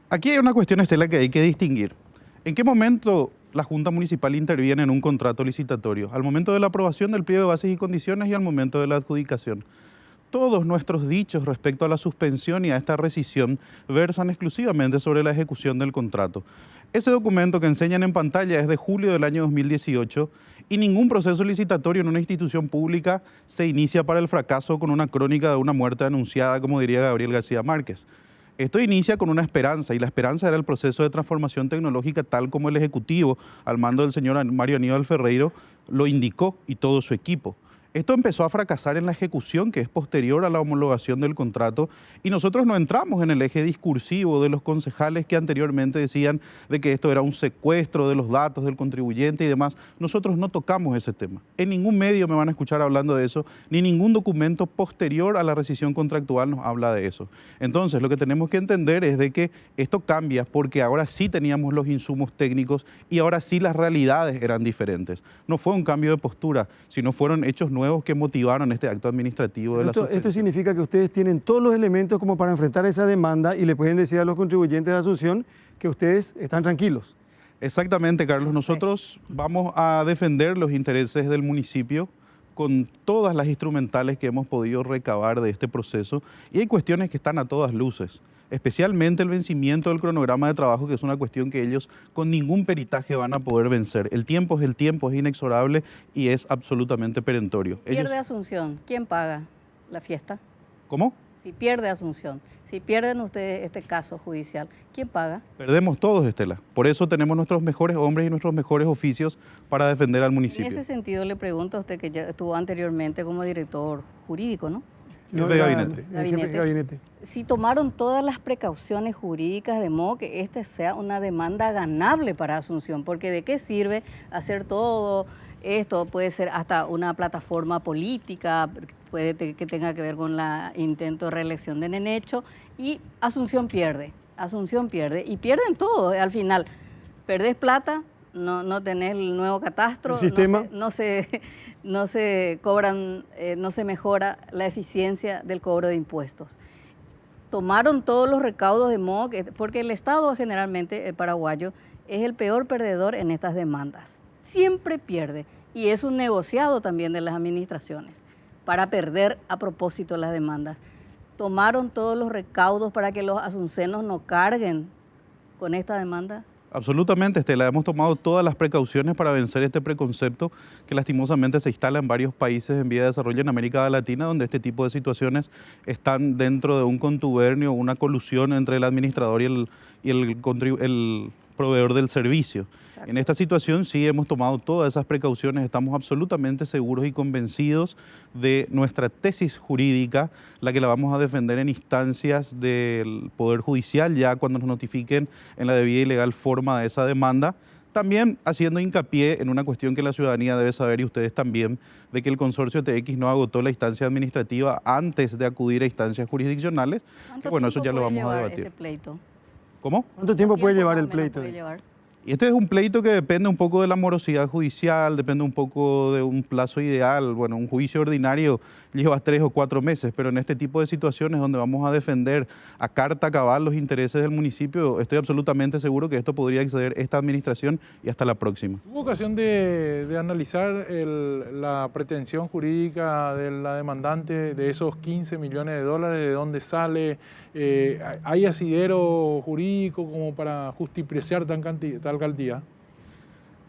Aquí hay una cuestión, Estela, que hay que distinguir. ¿En qué momento la Junta Municipal interviene en un contrato licitatorio? Al momento de la aprobación del pliego de bases y condiciones y al momento de la adjudicación. Todos nuestros dichos respecto a la suspensión y a esta rescisión versan exclusivamente sobre la ejecución del contrato. Ese documento que enseñan en pantalla es de julio del año 2018 y ningún proceso licitatorio en una institución pública se inicia para el fracaso con una crónica de una muerte anunciada, como diría Gabriel García Márquez. Esto inicia con una esperanza, y la esperanza era el proceso de transformación tecnológica tal como el Ejecutivo, al mando del señor Mario Aníbal Ferreiro, lo indicó y todo su equipo. Esto empezó a fracasar en la ejecución, que es posterior a la homologación del contrato, y nosotros no entramos en el eje discursivo de los concejales que anteriormente decían de que esto era un secuestro de los datos del contribuyente y demás. Nosotros no tocamos ese tema. En ningún medio me van a escuchar hablando de eso, ni ningún documento posterior a la rescisión contractual nos habla de eso. Entonces, lo que tenemos que entender es de que esto cambia porque ahora sí teníamos los insumos técnicos y ahora sí las realidades eran diferentes. No fue un cambio de postura, sino fueron hechos nuevos que motivaron este acto administrativo de la suspensión. Esto significa que ustedes tienen todos los elementos como para enfrentar esa demanda y le pueden decir a los contribuyentes de Asunción que ustedes están tranquilos. Exactamente, Carlos. Nosotros vamos a defender los intereses del municipio con todas las instrumentales que hemos podido recabar de este proceso, y hay cuestiones que están a todas luces, especialmente el vencimiento del cronograma de trabajo, que es una cuestión que ellos con ningún peritaje van a poder vencer. El tiempo, es inexorable y es absolutamente perentorio. Pierde Asunción, ¿quién paga la fiesta? ¿Cómo? Si pierde Asunción, si pierden ustedes este caso judicial, ¿quién paga? Perdemos todos, Estela. Por eso tenemos nuestros mejores hombres y nuestros mejores oficios para defender al municipio. En ese sentido le pregunto a usted, que ya estuvo anteriormente como director jurídico, ¿no? No, de gabinete. Jefe de gabinete. Si tomaron todas las precauciones jurídicas de modo que este sea una demanda ganable para Asunción, porque ¿de qué sirve hacer todo esto? Puede ser hasta una plataforma política, puede que tenga que ver con el intento de reelección de Nenecho, y Asunción pierde y pierden todo al final. Perdés plata, no tenés el nuevo catastro, el sistema. No se cobran, no se mejora la eficiencia del cobro de impuestos. Tomaron todos los recaudos de modo que, porque el Estado generalmente, el paraguayo, es el peor perdedor en estas demandas. Siempre pierde, y es un negociado también de las administraciones para perder a propósito las demandas. Tomaron todos los recaudos para que los asuncenos no carguen con esta demanda. Absolutamente, Estela. Hemos tomado todas las precauciones para vencer este preconcepto que lastimosamente se instala en varios países en vía de desarrollo en América Latina, donde este tipo de situaciones están dentro de un contubernio, una colusión entre el administrador y el proveedor del servicio. Exacto. En esta situación sí hemos tomado todas esas precauciones, estamos absolutamente seguros y convencidos de nuestra tesis jurídica, la que la vamos a defender en instancias del Poder Judicial, ya cuando nos notifiquen en la debida y legal forma de esa demanda. También haciendo hincapié en una cuestión que la ciudadanía debe saber, y ustedes también, de que el consorcio TX no agotó la instancia administrativa antes de acudir a instancias jurisdiccionales. Que bueno, eso ya lo vamos a debatir. Este pleito? ¿Cómo? ¿Cuánto tiempo puede llevar el pleito? Y este es un pleito que depende un poco de la morosidad judicial, depende un poco de un plazo ideal. Bueno, un juicio ordinario lleva 3 o 4 meses, pero en este tipo de situaciones donde vamos a defender a carta cabal los intereses del municipio, estoy absolutamente seguro que esto podría exceder esta administración y hasta la próxima. ¿Tuvo ocasión de analizar la pretensión jurídica de la demandante de esos 15 millones de dólares? ¿De dónde sale? ¿Hay asidero jurídico como para justipreciar tal cantidad?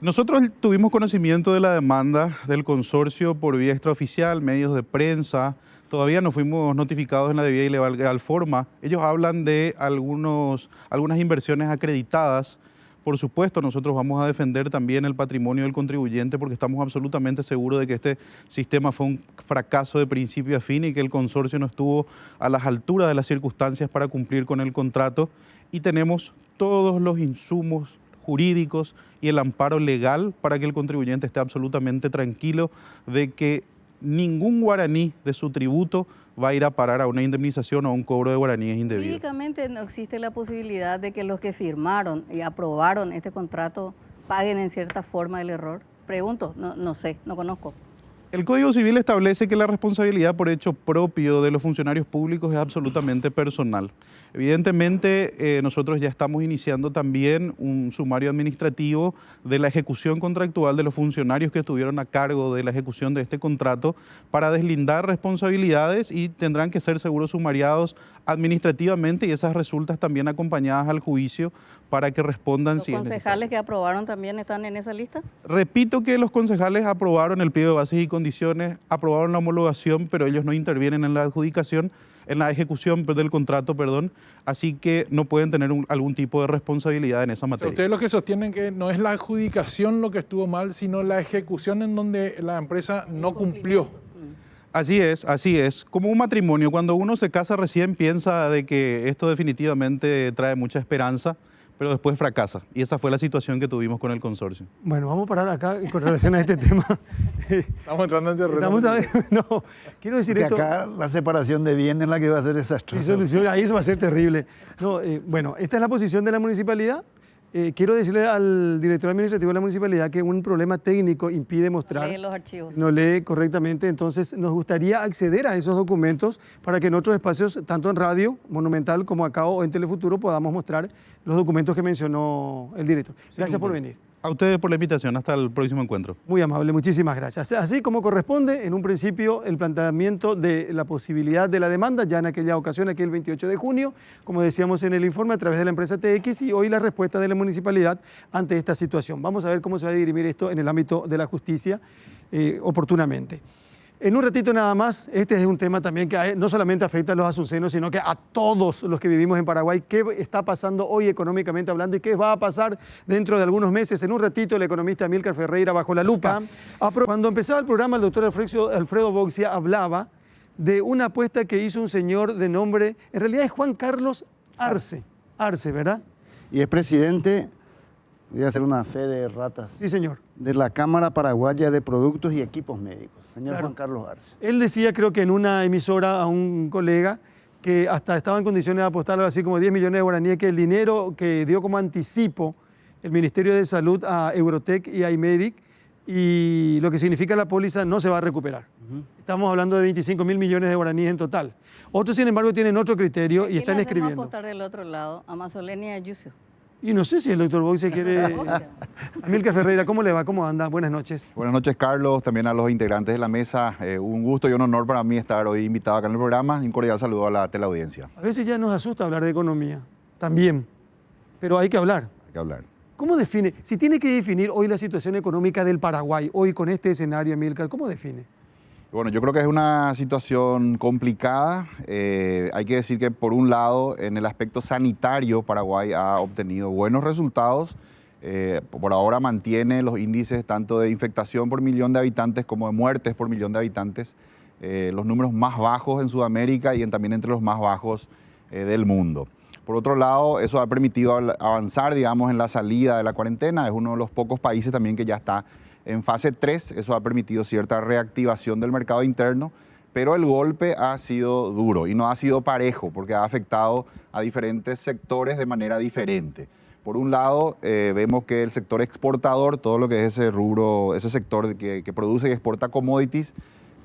Nosotros tuvimos conocimiento de la demanda del consorcio por vía extraoficial, medios de prensa. Todavía no fuimos notificados en la debida y legal forma. Ellos hablan de algunas inversiones acreditadas. Por supuesto, nosotros vamos a defender también el patrimonio del contribuyente porque estamos absolutamente seguros de que este sistema fue un fracaso de principio a fin y que el consorcio no estuvo a las alturas de las circunstancias para cumplir con el contrato. Y tenemos todos los insumos jurídicos y el amparo legal para que el contribuyente esté absolutamente tranquilo de que ningún guaraní de su tributo va a ir a parar a una indemnización o a un cobro de guaraníes indebido. Jurídicamente no existe la posibilidad de que los que firmaron y aprobaron este contrato paguen en cierta forma el error. Pregunto, no sé, no conozco. El Código Civil establece que la responsabilidad por hecho propio de los funcionarios públicos es absolutamente personal. Evidentemente, nosotros ya estamos iniciando también un sumario administrativo de la ejecución contractual de los funcionarios que estuvieron a cargo de la ejecución de este contrato para deslindar responsabilidades y tendrán que ser seguros sumariados administrativamente y esas resultas también acompañadas al juicio para que respondan si es necesario. ¿Los concejales que aprobaron también están en esa lista? Repito que los concejales aprobaron el pliego de bases y condiciones, aprobaron la homologación, pero ellos no intervienen en la adjudicación, en la ejecución del contrato, perdón, así que no pueden tener algún tipo de responsabilidad en esa materia. Ustedes lo que sostienen que no es la adjudicación lo que estuvo mal, sino la ejecución en donde la empresa no cumplió. Así es, así es. Como un matrimonio, cuando uno se casa recién piensa de que esto definitivamente trae mucha esperanza, pero después fracasa. Y esa fue la situación que tuvimos con el consorcio. Bueno, vamos a parar acá con relación a este tema. Estamos entrando en terreno. No, quiero decir Que esto. acá la separación de bienes es la que va a ser desastrosa. Ahí eso va a ser terrible. No, bueno, esta es la posición de la municipalidad. Quiero decirle al director administrativo de la municipalidad que un problema técnico impide mostrar. Lee los archivos. No lee correctamente, entonces nos gustaría acceder a esos documentos para que en otros espacios, tanto en Radio Monumental como acá o en Telefuturo, podamos mostrar los documentos que mencionó el director. Gracias por venir. A ustedes por la invitación. Hasta el próximo encuentro. Muy amable, muchísimas gracias. Así como corresponde, en un principio, el planteamiento de la posibilidad de la demanda, ya en aquella ocasión, aquí el 28 de junio, como decíamos en el informe, a través de la empresa TX, y hoy la respuesta de la municipalidad ante esta situación. Vamos a ver cómo se va a dirimir esto en el ámbito de la justicia oportunamente. En un ratito nada más, este es un tema también que no solamente afecta a los asuncenos, sino que a todos los que vivimos en Paraguay. ¿Qué está pasando hoy económicamente hablando y qué va a pasar dentro de algunos meses? En un ratito, el economista Amílcar Ferreira bajo la lupa. Cuando empezaba el programa, el doctor Alfredo Boxia hablaba de una apuesta que hizo un señor de nombre, en realidad es Juan Carlos Arce. Arce, ¿verdad? Y es presidente, voy a hacer una fe de ratas. Sí, señor. De la Cámara Paraguaya de Productos y Equipos Médicos. Señor Claro. Juan Carlos Arce. Él decía, creo que en una emisora a un colega, que hasta estaba en condiciones de apostar algo así como 10 millones de guaraníes, que el dinero que dio como anticipo el Ministerio de Salud a Eurotec y a IMEDIC, y lo que significa la póliza, no se va a recuperar. Estamos hablando de 25 mil millones de guaraníes en total. Otros, sin embargo, tienen otro criterio y están escribiendo. Vamos a apostar del otro lado, a Mazzoleni y a Yusio. Y no sé si el doctor Boxia quiere... Amílcar Ferreira, ¿cómo le va? ¿Cómo anda? Buenas noches. Buenas noches, Carlos, también a los integrantes de la mesa. Un gusto y un honor para mí estar hoy invitado acá en el programa y un cordial saludo a la teleaudiencia. A veces ya nos asusta hablar de economía, también, pero hay que hablar. Hay que hablar. ¿Cómo define? Si tiene que definir hoy la situación económica del Paraguay, hoy con este escenario, Amílcar, ¿cómo define? Bueno, yo creo que es una situación complicada. Hay que decir que, por un lado, en el aspecto sanitario, Paraguay ha obtenido buenos resultados. Por ahora mantiene los índices tanto de infectación por millón de habitantes como de muertes por millón de habitantes, los números más bajos en Sudamérica y también entre los más bajos del mundo. Por otro lado, eso ha permitido avanzar, digamos, en la salida de la cuarentena. Es uno de los pocos países también que ya está en fase 3, eso ha permitido cierta reactivación del mercado interno, pero el golpe ha sido duro y no ha sido parejo porque ha afectado a diferentes sectores de manera diferente. Por un lado, vemos que el sector exportador, todo lo que es ese rubro, ese sector que produce y exporta commodities,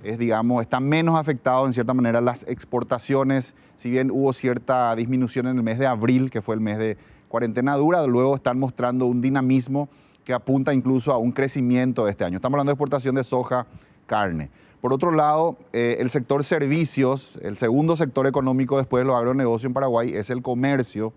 está menos afectado en cierta manera las exportaciones. Si bien hubo cierta disminución en el mes de abril, que fue el mes de cuarentena dura, luego están mostrando un dinamismo que apunta incluso a un crecimiento de este año. Estamos hablando de exportación de soja, carne. Por otro lado, el sector servicios, el segundo sector económico después de los agronegocios en Paraguay, es el comercio,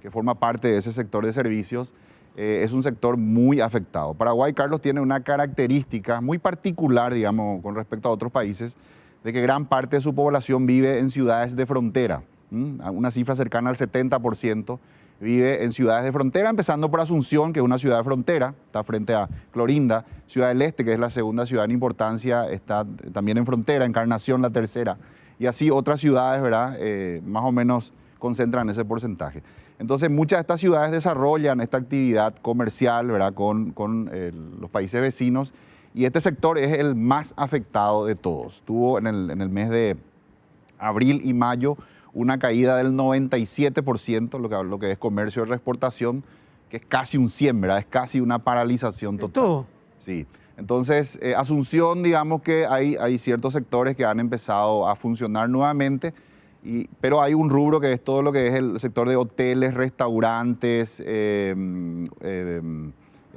que forma parte de ese sector de servicios. Es un sector muy afectado. Paraguay, Carlos, tiene una característica muy particular, digamos, con respecto a otros países, de que gran parte de su población vive en ciudades de frontera. Una cifra cercana al 70%. Vive en ciudades de frontera, empezando por Asunción, que es una ciudad de frontera, está frente a Clorinda. Ciudad del Este, que es la segunda ciudad en importancia, está también en frontera. Encarnación, la tercera. Y así otras ciudades, ¿verdad? Más o menos concentran ese porcentaje. Entonces, muchas de estas ciudades desarrollan esta actividad comercial, ¿verdad? Con los países vecinos. Y este sector es el más afectado de todos. Tuvo en el mes de abril y mayo una caída del 97%, lo que es comercio y exportación, que es casi un 100, ¿verdad? Es casi una paralización total. ¿Todo? Sí. Entonces, Asunción, digamos que hay ciertos sectores que han empezado a funcionar nuevamente, pero hay un rubro que es todo lo que es el sector de hoteles, restaurantes,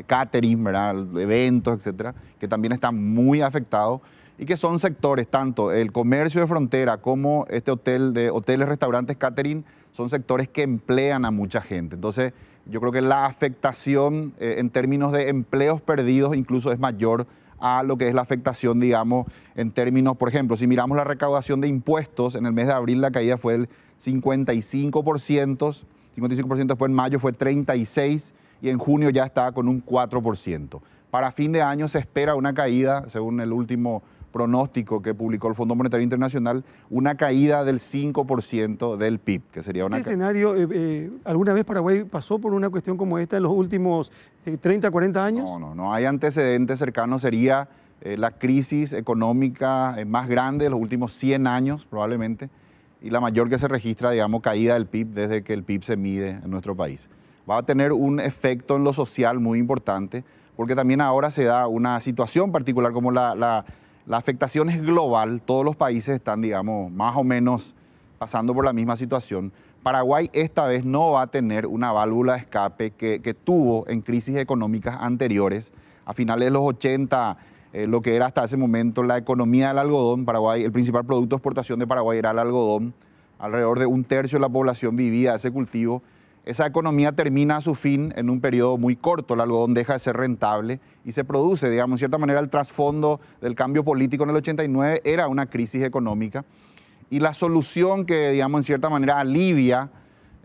catering, ¿verdad? Eventos, etcétera, que también están muy afectados y que son sectores, tanto el comercio de frontera como este hotel de hoteles, restaurantes, catering, son sectores que emplean a mucha gente. Entonces, yo creo que la afectación en términos de empleos perdidos incluso es mayor a lo que es la afectación, digamos, en términos, por ejemplo, si miramos la recaudación de impuestos, en el mes de abril la caída fue del 55%, después en mayo fue 36% y en junio ya estaba con un 4%. Para fin de año se espera una caída, según el último pronóstico que publicó el Fondo Monetario Internacional, una caída del 5% del PIB, que sería una... ¿Este escenario, alguna vez Paraguay pasó por una cuestión como esta en los últimos 30, 40 años? No hay antecedentes cercanos, sería la crisis económica más grande de los últimos 100 años probablemente, y la mayor que se registra, digamos, caída del PIB desde que el PIB se mide en nuestro país. Va a tener un efecto en lo social muy importante, porque también ahora se da una situación particular como la afectación es global, todos los países están, digamos, más o menos pasando por la misma situación. Paraguay esta vez no va a tener una válvula de escape que tuvo en crisis económicas anteriores. A finales de los 80, lo que era hasta ese momento la economía del algodón, Paraguay, el principal producto de exportación de Paraguay era el algodón. Alrededor de 1/3 de la población vivía de ese cultivo. Esa economía termina a su fin en un periodo muy corto, el algodón deja de ser rentable y se produce, digamos, en cierta manera el trasfondo del cambio político en el 89 era una crisis económica y la solución que, digamos, en cierta manera alivia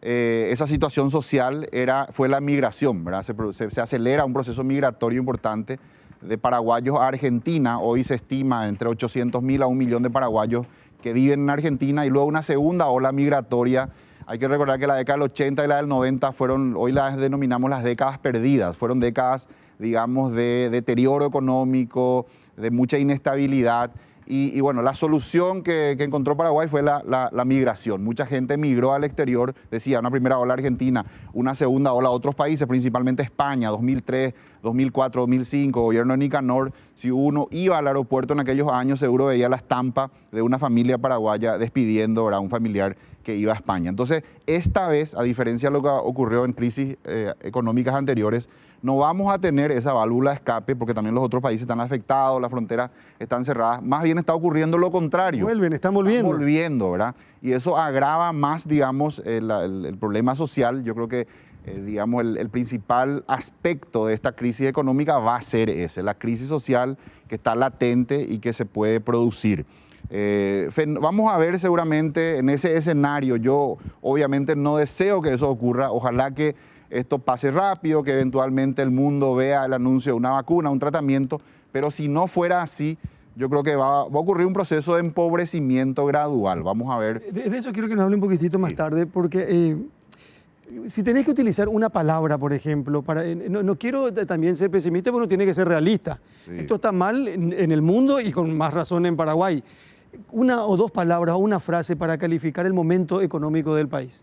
esa situación social fue la migración, ¿verdad? Se acelera un proceso migratorio importante de paraguayos a Argentina, hoy se estima entre 800.000 a 1 millón de paraguayos que viven en Argentina y luego una segunda ola migratoria. Hay que recordar que la década del 80 y la del 90 hoy las denominamos las décadas perdidas, fueron décadas, digamos, de deterioro económico, de mucha inestabilidad. Y bueno, la solución que encontró Paraguay fue la migración. Mucha gente migró al exterior, decía, una primera ola a Argentina, una segunda ola a otros países, principalmente España, 2003, 2004, 2005, gobierno de Nicanor. Si uno iba al aeropuerto en aquellos años, seguro veía la estampa de una familia paraguaya despidiendo a un familiar que iba a España. Entonces, esta vez, a diferencia de lo que ocurrió en crisis económicas anteriores, no vamos a tener esa válvula de escape porque también los otros países están afectados, las fronteras están cerradas. Más bien está ocurriendo lo contrario. Están volviendo. Están volviendo, ¿verdad? Y eso agrava más, digamos, el problema social. Yo creo que, digamos, el principal aspecto de esta crisis económica va a ser ese, la crisis social que está latente y que se puede producir. Vamos a ver seguramente en ese escenario, yo obviamente no deseo que eso ocurra, ojalá que esto pase rápido, que eventualmente el mundo vea el anuncio de una vacuna, un tratamiento, pero si no fuera así, yo creo que va a ocurrir un proceso de empobrecimiento gradual, vamos a ver. De eso quiero que nos hable un poquitito más tarde, porque si tenés que utilizar una palabra, por ejemplo, no quiero también ser pesimista, pero uno tiene que ser realista. Sí. Esto está mal en el mundo y con más razón en Paraguay. Una o dos palabras o una frase para calificar el momento económico del país.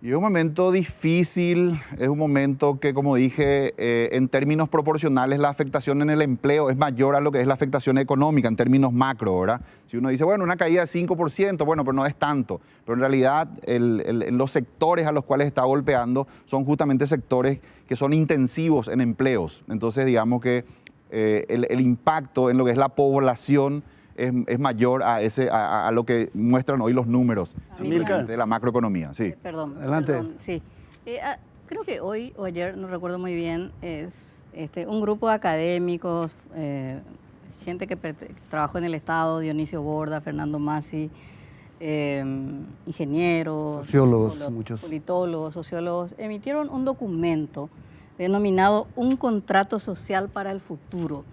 Y es un momento difícil, es un momento que, como dije, en términos proporcionales la afectación en el empleo es mayor a lo que es la afectación económica en términos macro, ¿verdad? Si uno dice, bueno, una caída de 5%, bueno, pero no es tanto. Pero en realidad los sectores a los cuales está golpeando son justamente sectores que son intensivos en empleos. Entonces, digamos que el impacto en lo que es la población es mayor a lo que muestran hoy los números de la macroeconomía. Sí. Perdón. Adelante. Perdón, sí. Creo que hoy o ayer, no recuerdo muy bien, es un grupo de académicos, gente que trabajó en el Estado, Dionisio Borda, Fernando Masi, ingenieros, sociólogos, muchos politólogos, sociólogos, emitieron un documento denominado Un contrato social para el futuro.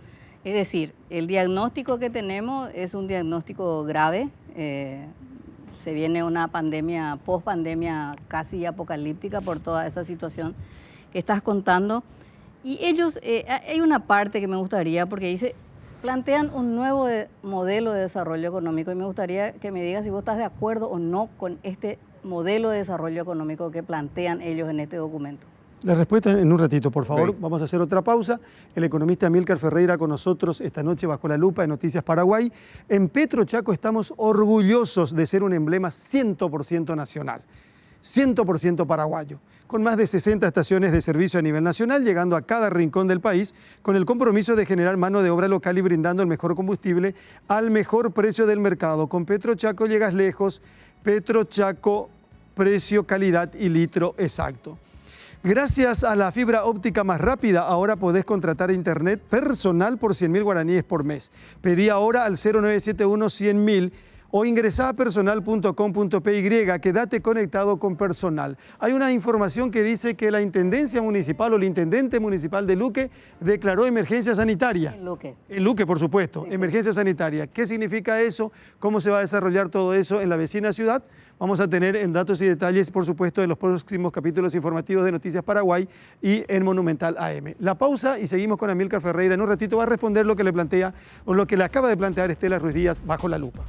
Es decir, el diagnóstico que tenemos es un diagnóstico grave. Se viene una pandemia, post-pandemia casi apocalíptica por toda esa situación que estás contando. Y ellos, hay una parte que me gustaría, porque plantean un nuevo modelo de desarrollo económico y me gustaría que me digas si vos estás de acuerdo o no con este modelo de desarrollo económico que plantean ellos en este documento. La respuesta en un ratito, por favor. Ok. Vamos a hacer otra pausa. El economista Amílcar Ferreira con nosotros esta noche bajo la lupa de Noticias Paraguay. En Petro Chaco estamos orgullosos de ser un emblema 100% nacional, 100% paraguayo, con más de 60 estaciones de servicio a nivel nacional, llegando a cada rincón del país, con el compromiso de generar mano de obra local y brindando el mejor combustible al mejor precio del mercado. Con Petro Chaco llegas lejos. Petro Chaco, precio, calidad y litro exacto. Gracias a la fibra óptica más rápida, ahora podés contratar internet personal por 100.000 guaraníes por mes. Pedí ahora al 0971-100.000 o ingresá a personal.com.py, quédate conectado con Personal. Hay una información que dice que la Intendencia Municipal o el Intendente Municipal de Luque declaró emergencia sanitaria. En Luque. En Luque, por supuesto, emergencia sanitaria. ¿Qué significa eso? ¿Cómo se va a desarrollar todo eso en la vecina ciudad? Vamos a tener en datos y detalles, por supuesto, de los próximos capítulos informativos de Noticias Paraguay y en Monumental AM. La pausa y seguimos con Amílcar Ferreira. En un ratito va a responder lo que le plantea o lo que le acaba de plantear Estela Ruiz Díaz bajo la lupa.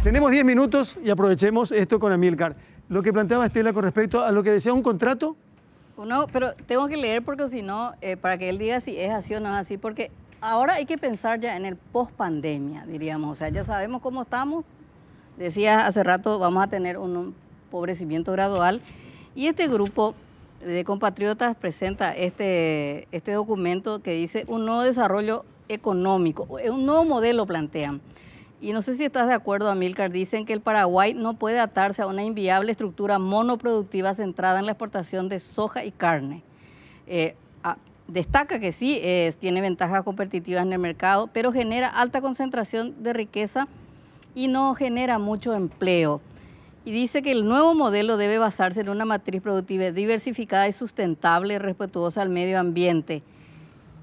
Tenemos 10 minutos y aprovechemos esto con Amílcar. Lo que planteaba Estela con respecto a lo que decía un contrato. No, pero tengo que leer porque si no, para que él diga si es así o no es así, porque ahora hay que pensar ya en el post-pandemia, diríamos. O sea, ya sabemos cómo estamos. Decía hace rato, vamos a tener un empobrecimiento gradual. Y este grupo de compatriotas presenta este documento que dice un nuevo desarrollo económico, un nuevo modelo plantean. Y no sé si estás de acuerdo, Amílcar, dicen que el Paraguay no puede atarse a una inviable estructura monoproductiva centrada en la exportación de soja y carne. Destaca que sí, tiene ventajas competitivas en el mercado, pero genera alta concentración de riqueza y no genera mucho empleo. Y dice que el nuevo modelo debe basarse en una matriz productiva diversificada y sustentable y respetuosa al medio ambiente.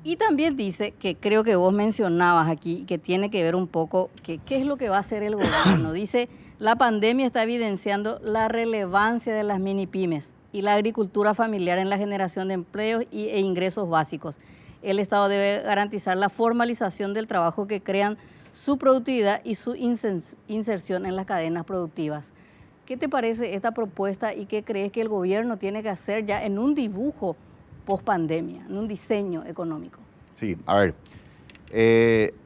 Y también dice, que creo que vos mencionabas aquí, que tiene que ver un poco qué es lo que va a hacer el gobierno. Dice, la pandemia está evidenciando la relevancia de las mini pymes y la agricultura familiar en la generación de empleos e ingresos básicos. El Estado debe garantizar la formalización del trabajo que crean su productividad y su inserción en las cadenas productivas. ¿Qué te parece esta propuesta y qué crees que el gobierno tiene que hacer ya en un dibujo post-pandemia, en un diseño económico? Sí, a ver,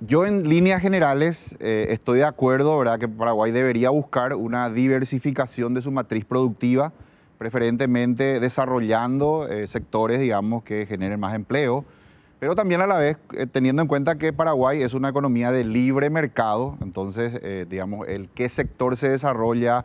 yo en líneas generales estoy de acuerdo, ¿verdad?, que Paraguay debería buscar una diversificación de su matriz productiva, preferentemente desarrollando sectores, digamos, que generen más empleo, pero también a la vez teniendo en cuenta que Paraguay es una economía de libre mercado, entonces, digamos, el qué sector se desarrolla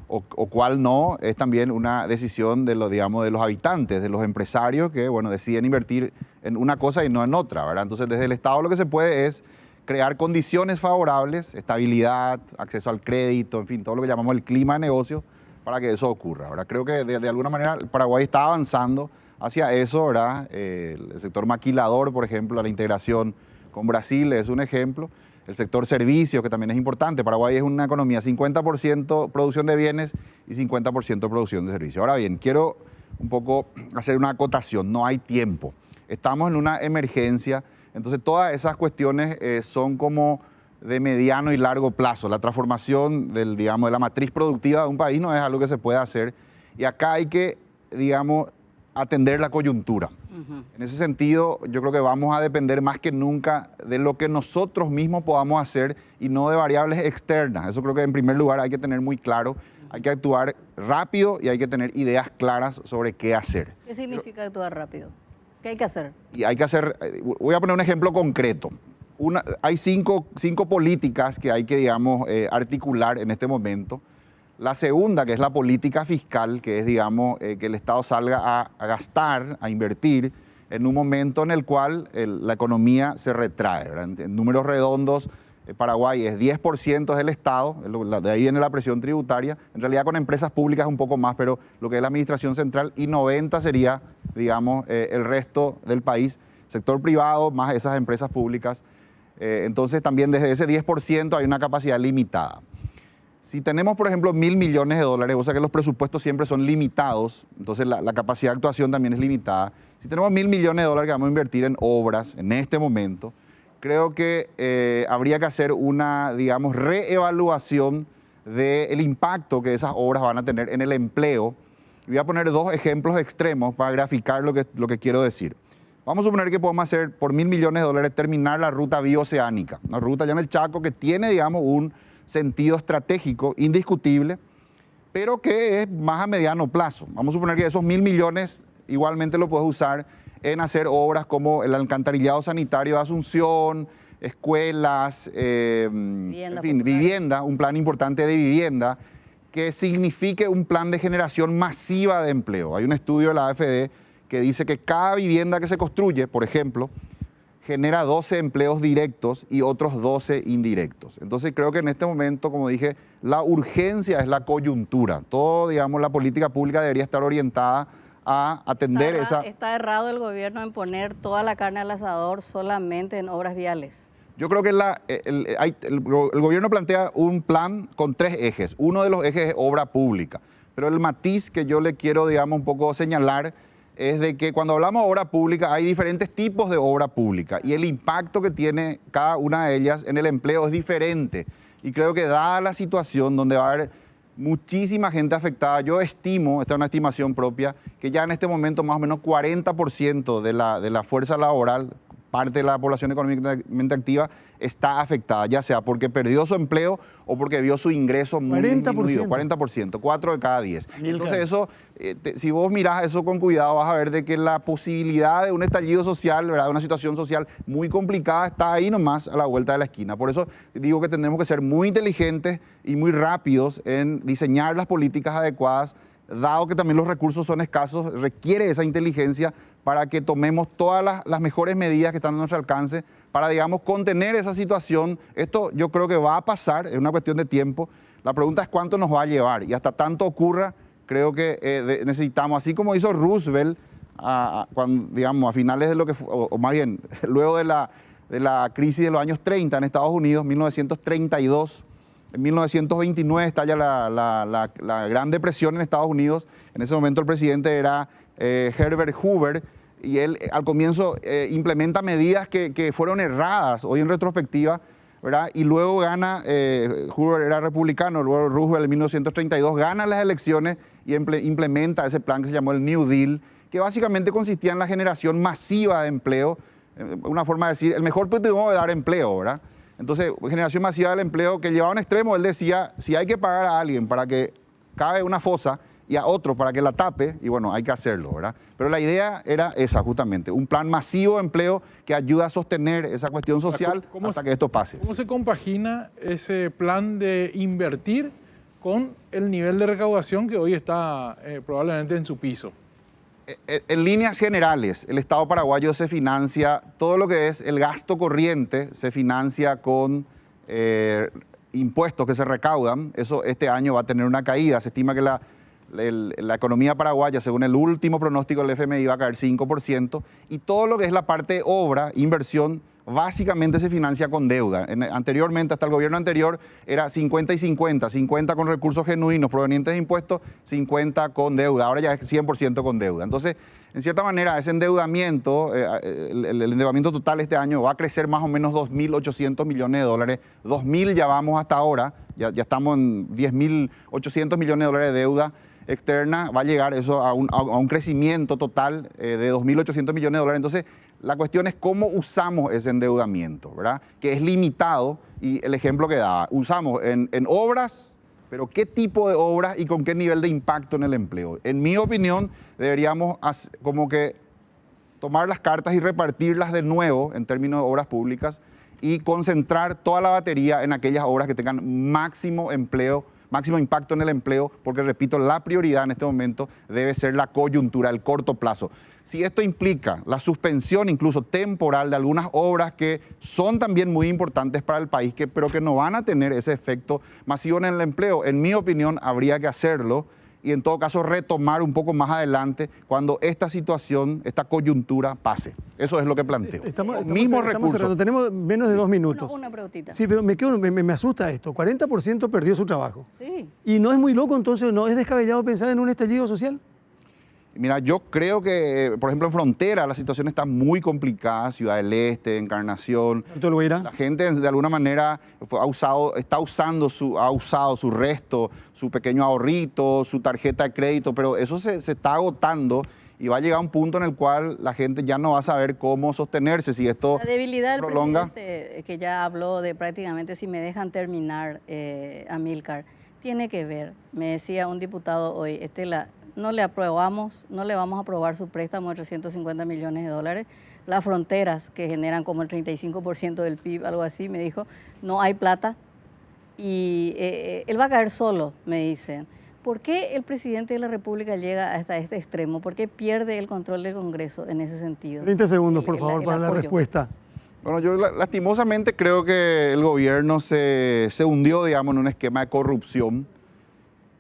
o cuál no, es también una decisión de los, digamos, de los habitantes, de los empresarios que, bueno, deciden invertir en una cosa y no en otra, ¿verdad? Entonces, desde el Estado lo que se puede es crear condiciones favorables, estabilidad, acceso al crédito, en fin, todo lo que llamamos el clima de negocio para que eso ocurra, ¿verdad? Creo que de alguna manera Paraguay está avanzando hacia eso, ¿verdad? El sector maquilador, por ejemplo, la integración con Brasil es un ejemplo. El sector servicios, que también es importante. Paraguay es una economía 50% producción de bienes y 50% producción de servicios. Ahora bien, quiero un poco hacer una acotación. No hay tiempo. Estamos en una emergencia. Entonces, todas esas cuestiones son como de mediano y largo plazo. La transformación digamos, de la matriz productiva de un país no es algo que se pueda hacer. Y acá hay que, digamos, atender la coyuntura. En ese sentido, yo creo que vamos a depender más que nunca de lo que nosotros mismos podamos hacer y no de variables externas. Eso creo que en primer lugar hay que tener muy claro. Hay que actuar rápido y hay que tener ideas claras sobre qué hacer. ¿Qué significa actuar rápido? ¿Qué hay que hacer? Y hay que hacer, voy a poner un ejemplo concreto. Hay cinco políticas que hay que, digamos, articular en este momento. La segunda, que es la política fiscal, que es, digamos, que el Estado salga a gastar, a invertir, en un momento en el cual la economía se retrae, ¿verdad? En números redondos, Paraguay es 10% del Estado, de ahí viene la presión tributaria, en realidad con empresas públicas un poco más, pero lo que es la administración central, y 90 sería, digamos, el resto del país, sector privado más esas empresas públicas. Entonces también desde ese 10% hay una capacidad limitada. Si tenemos, por ejemplo, 1.000 millones de dólares, o sea que los presupuestos siempre son limitados, entonces la capacidad de actuación también es limitada. Si tenemos 1.000 millones de dólares que vamos a invertir en obras en este momento, creo que habría que hacer una, digamos, reevaluación del impacto que esas obras van a tener en el empleo Y voy a poner dos ejemplos extremos para graficar lo que quiero decir. Vamos a suponer que podemos hacer por $1.000 millones terminar la ruta bioceánica, una ruta allá en el Chaco que tiene, digamos, un sentido estratégico indiscutible, pero que es más a mediano plazo. Vamos a suponer que esos 1.000 millones igualmente lo puedes usar en hacer obras como el alcantarillado sanitario de Asunción, escuelas, vivienda, un plan importante de vivienda que signifique un plan de generación masiva de empleo. Hay un estudio de la AFD que dice que cada vivienda que se construye, por ejemplo, genera 12 empleos directos y otros 12 indirectos. Entonces creo que en este momento, como dije, la urgencia es la coyuntura. Todo, digamos, la política pública debería estar orientada a atender Está errado el gobierno en poner toda la carne al asador solamente en obras viales. Yo creo que el gobierno plantea un plan con 3 ejes. Uno de los ejes es obra pública. Pero el matiz que yo le quiero, digamos, un poco señalar es de que cuando hablamos de obra pública hay diferentes tipos de obra pública y el impacto que tiene cada una de ellas en el empleo es diferente. Y creo que dada la situación donde va a haber muchísima gente afectada, yo estimo, esta es una estimación propia, que ya en este momento más o menos 40% de la fuerza laboral, parte de la población económicamente activa, está afectada, ya sea porque perdió su empleo o porque vio su ingreso muy disminuido. 40%, 4 de cada 10. Entonces eso, si vos mirás eso con cuidado, vas a ver de que la posibilidad de un estallido social, ¿verdad?, de una situación social muy complicada está ahí nomás a la vuelta de la esquina. Por eso digo que tendremos que ser muy inteligentes y muy rápidos en diseñar las políticas adecuadas, dado que también los recursos son escasos, requiere esa inteligencia para que tomemos todas las mejores medidas que están a nuestro alcance para, digamos, contener esa situación. Esto yo creo que va a pasar, es una cuestión de tiempo. La pregunta es cuánto nos va a llevar. Y hasta tanto ocurra, creo que necesitamos, así como hizo Roosevelt, digamos, a finales de lo que fue, o más bien, luego de la crisis de los años 30 en Estados Unidos, 1932, en 1929 estalla la Gran Depresión en Estados Unidos. En ese momento el presidente era Herbert Hoover, y él al comienzo implementa medidas que fueron erradas hoy en retrospectiva, ¿verdad? Y luego gana, Hoover era republicano, luego Roosevelt en 1932 gana las elecciones y implementa ese plan que se llamó el New Deal, que básicamente consistía en la generación masiva de empleo, una forma de decir, el mejor modo de dar empleo, ¿verdad? Entonces, generación masiva del empleo que llevaba a un extremo, él decía, si hay que pagar a alguien para que cabe una fosa y a otro para que la tape, y bueno, hay que hacerlo, ¿verdad? Pero la idea era esa justamente, un plan masivo de empleo que ayuda a sostener esa cuestión social hasta que esto pase. ¿Cómo se compagina ese plan de invertir con el nivel de recaudación que hoy está probablemente en su piso? En líneas generales, el Estado paraguayo se financia, todo lo que es el gasto corriente se financia con impuestos que se recaudan. Eso este año va a tener una caída. Se estima que la economía paraguaya, según el último pronóstico del FMI, va a caer 5%. Y todo lo que es la parte de obra, inversión, básicamente se financia con deuda. Anteriormente, hasta el gobierno anterior, era 50 y 50, 50 con recursos genuinos provenientes de impuestos, 50 con deuda. Ahora ya es 100% con deuda. Entonces, en cierta manera, ese endeudamiento, el endeudamiento total este año va a crecer más o menos 2.800 millones de dólares. 2.000 ya vamos hasta ahora, ya estamos en 10.800 millones de dólares de deuda externa. Va a llegar eso a un crecimiento total de 2.800 millones de dólares. Entonces, la cuestión es cómo usamos ese endeudamiento, ¿verdad? Que es limitado, y el ejemplo que daba, usamos en obras, pero ¿qué tipo de obras y con qué nivel de impacto en el empleo? En mi opinión, deberíamos como que tomar las cartas y repartirlas de nuevo en términos de obras públicas y concentrar toda la batería en aquellas obras que tengan máximo empleo, máximo impacto en el empleo, porque repito, la prioridad en este momento debe ser la coyuntura, el corto plazo. Si esto implica la suspensión incluso temporal de algunas obras que son también muy importantes para el país, pero que no van a tener ese efecto masivo en el empleo, en mi opinión habría que hacerlo y en todo caso retomar un poco más adelante cuando esta situación, esta coyuntura pase. Eso es lo que planteo. Estamos cerrando, tenemos menos de 2 minutos. Una preguntita. Sí, pero me asusta esto. 40% perdió su trabajo. Sí. ¿Y no es muy loco entonces, no es descabellado pensar en un estallido social? Mira, yo creo que, por ejemplo, en frontera la situación está muy complicada, Ciudad del Este, Encarnación. La gente de alguna manera ha usado su resto, su pequeño ahorrito, su tarjeta de crédito, pero eso se está agotando y va a llegar un punto en el cual la gente ya no va a saber cómo sostenerse si esto la debilidad prolonga. Del presidente, que ya habló de prácticamente, si me dejan terminar, Amílcar, tiene que ver, me decía un diputado hoy, Estela, no le vamos a aprobar su préstamo de 850 millones de dólares. Las fronteras, que generan como el 35% del PIB, algo así, me dijo, no hay plata y él va a caer solo, me dicen. ¿Por qué el presidente de la República llega hasta este extremo? ¿Por qué pierde el control del Congreso en ese sentido? 30 segundos, por favor, para la respuesta. Bueno, yo lastimosamente creo que el gobierno se hundió, digamos, en un esquema de corrupción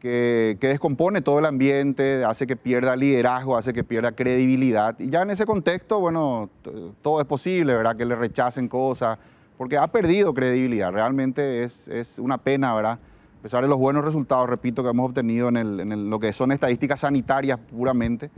que descompone todo el ambiente, hace que pierda liderazgo, hace que pierda credibilidad. Y ya en ese contexto, bueno, todo es posible, ¿verdad? Que le rechacen cosas, porque ha perdido credibilidad. Realmente es una pena, ¿verdad? A pesar de los buenos resultados, repito, que hemos obtenido en lo que son estadísticas sanitarias puramente,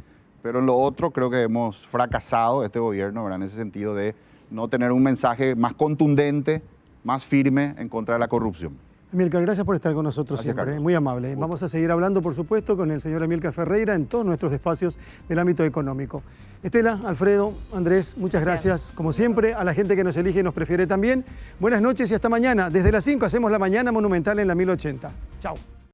pero en lo otro creo que hemos fracasado este gobierno, ¿verdad? En ese sentido de no tener un mensaje más contundente, más firme en contra de la corrupción. Amílcar, gracias por estar con nosotros siempre, muy amable. Vamos a seguir hablando, por supuesto, con el señor Amílcar Ferreira en todos nuestros espacios del ámbito económico. Estela, Alfredo, Andrés, muchas gracias. Como siempre, a la gente que nos elige y nos prefiere también. Buenas noches y hasta mañana. Desde las 5 hacemos la mañana monumental en la 1080. Chao.